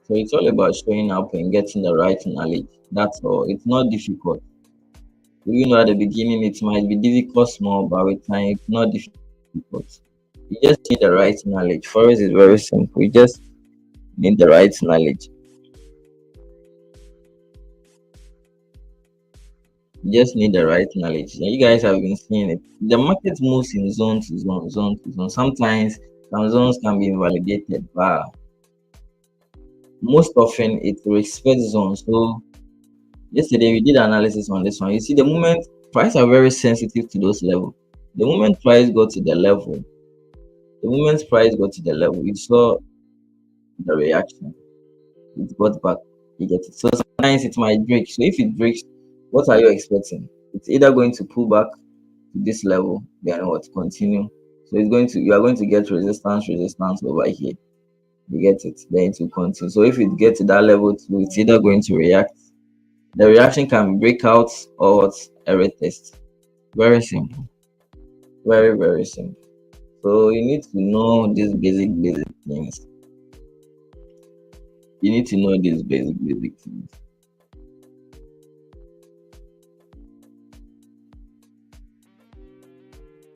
So it's all about showing up and getting the right knowledge. That's all. It's not difficult. Even though at the beginning it might be difficult small, but with time it's not difficult. You just need the right knowledge. Forex is very simple. You just need the right knowledge. You just need the right knowledge. And you guys have been seeing it. The market moves in zone to zone, zone to zone. Sometimes some zones can be invalidated, but most often it respects zones. So yesterday we did analysis on this one. You see, the moment price are very sensitive to those levels. The moment price got to the level, you saw the reaction. It got back. You get it. So sometimes it might break. So if it breaks, what are you expecting? It's either going to pull back to this level, then what continue. So you are going to get resistance over here. You get it, then it will continue. So if it gets to that level too, it's either going to react. The reaction can break out or what a retest. Very simple. Very, very simple. So you need to know these basic things. You need to know these basic things.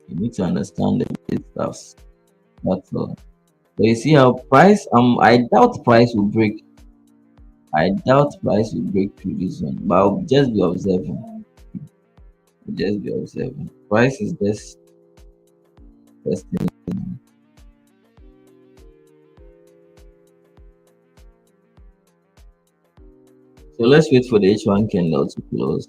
You need to understand the basic stuff. That's all. So you see how price I doubt price will break. I doubt price will break through this one, but I'll just be observing. Just be observing. Price is just testing. So let's wait for the H1 candle to close.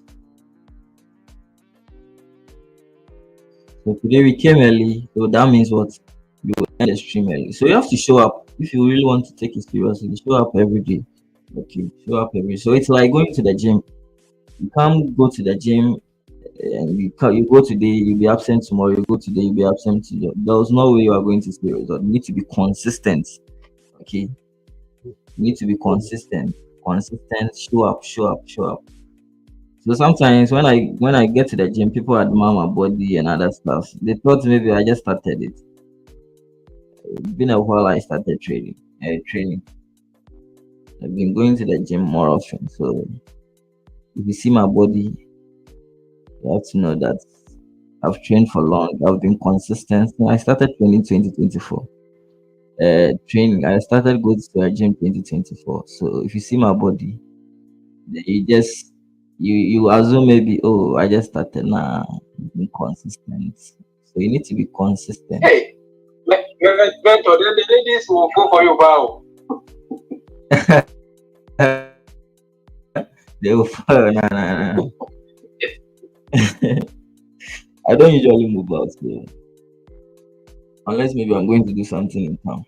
So today we came early, so that means what? You will end the stream early. So you have to show up if you really want to take it seriously. Show up every day. Okay, show up every. So it's like going to the gym. You can't go to the gym and you go today, you'll be absent tomorrow. You go today, you'll be absent tomorrow. There's no way you are going to see a result. You need to be consistent. Okay, you need to be consistent. Consistent. Show up. Show up. Show up. So sometimes when I get to the gym, people admire my body and other stuff. They thought maybe I just started it. It's been a while I started trading. Training. I've been going to the gym more often. So if you see my body, you have to know that I've trained for long. I've been consistent. I started training 2024. Training. I started going to the gym 2024. So if you see my body, then you assume maybe, oh, I just started. Nah, I've been consistent. So you need to be consistent. Hey, mentor, the ladies will go for you, wow. They will follow. Nah. I don't usually move out, so unless maybe I'm going to do something in town.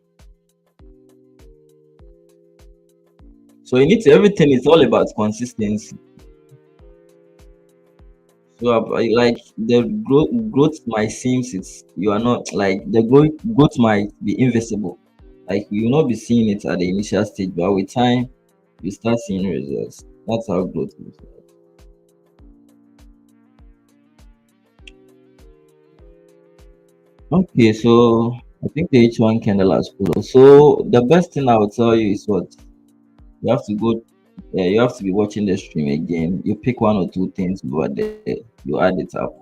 So you need to everything is all about consistency. So like the growth might seems it's you are not like the growth might be invisible. Like you will not be seeing it at the initial stage, but with time you start seeing results. That's how growth is. Okay, so I think the H1 candle has closed. So the best thing I would tell you is what you have to go. You have to be watching the stream again. You pick one or two things over there. You add it up.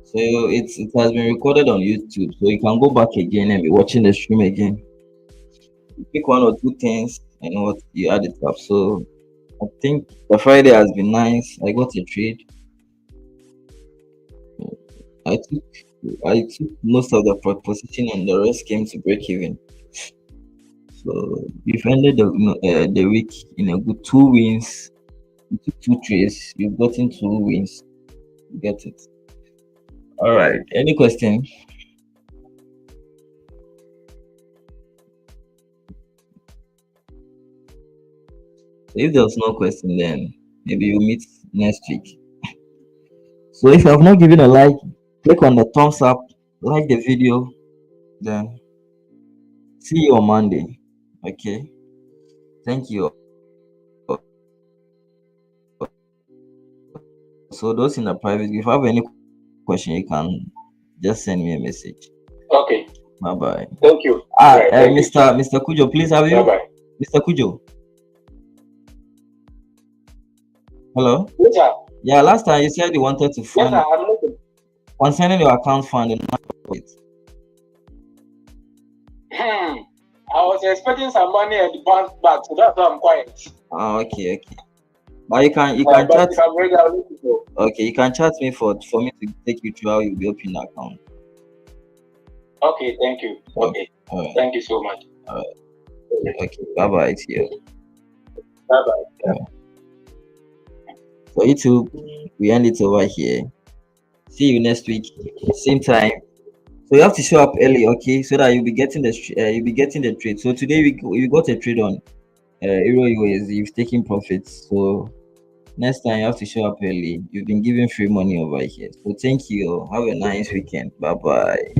So it has been recorded on YouTube, so you can go back again and be watching the stream again. You pick one or two things and what you add it up. So I think the Friday has been nice. I got a trade. I took I took most of the position and the rest came to break even. So we've ended the week in a good two wins. You took two trades. You've gotten two wins. You get it. All right. Any question? So if there's no question, then maybe we'll meet next week. So if you have not given a like, click on the thumbs up, like the video, then see you on Monday. Okay. Thank you. So those in the private, if you have any question, you can just send me a message. Okay. Bye bye. Thank you. Mr. Kujo, please have you? Bye bye. Mr. Kujo. Hello. Yes, sir. Yeah, last time you said you wanted to Yes, fund sir. I'm listening. concerning your account fund and it. I was expecting some money at the bounce back, so that's why I'm quiet. Okay. But you can But chat. if I'm ready, I'll let you go. Okay, you can chat me for me to take you through how you'll be opening the account. Okay, thank you. Okay. All right. Thank you so much. Okay. Bye bye. See you. Bye bye. For YouTube, we end it over here. See you next week, same time. So you have to show up early, okay, so that you'll be getting the trade. So today we got a trade on Euro USD. You've taken profits. So next time you have to show up early. You've been given free money over here. So thank you. Have a nice weekend. Bye bye.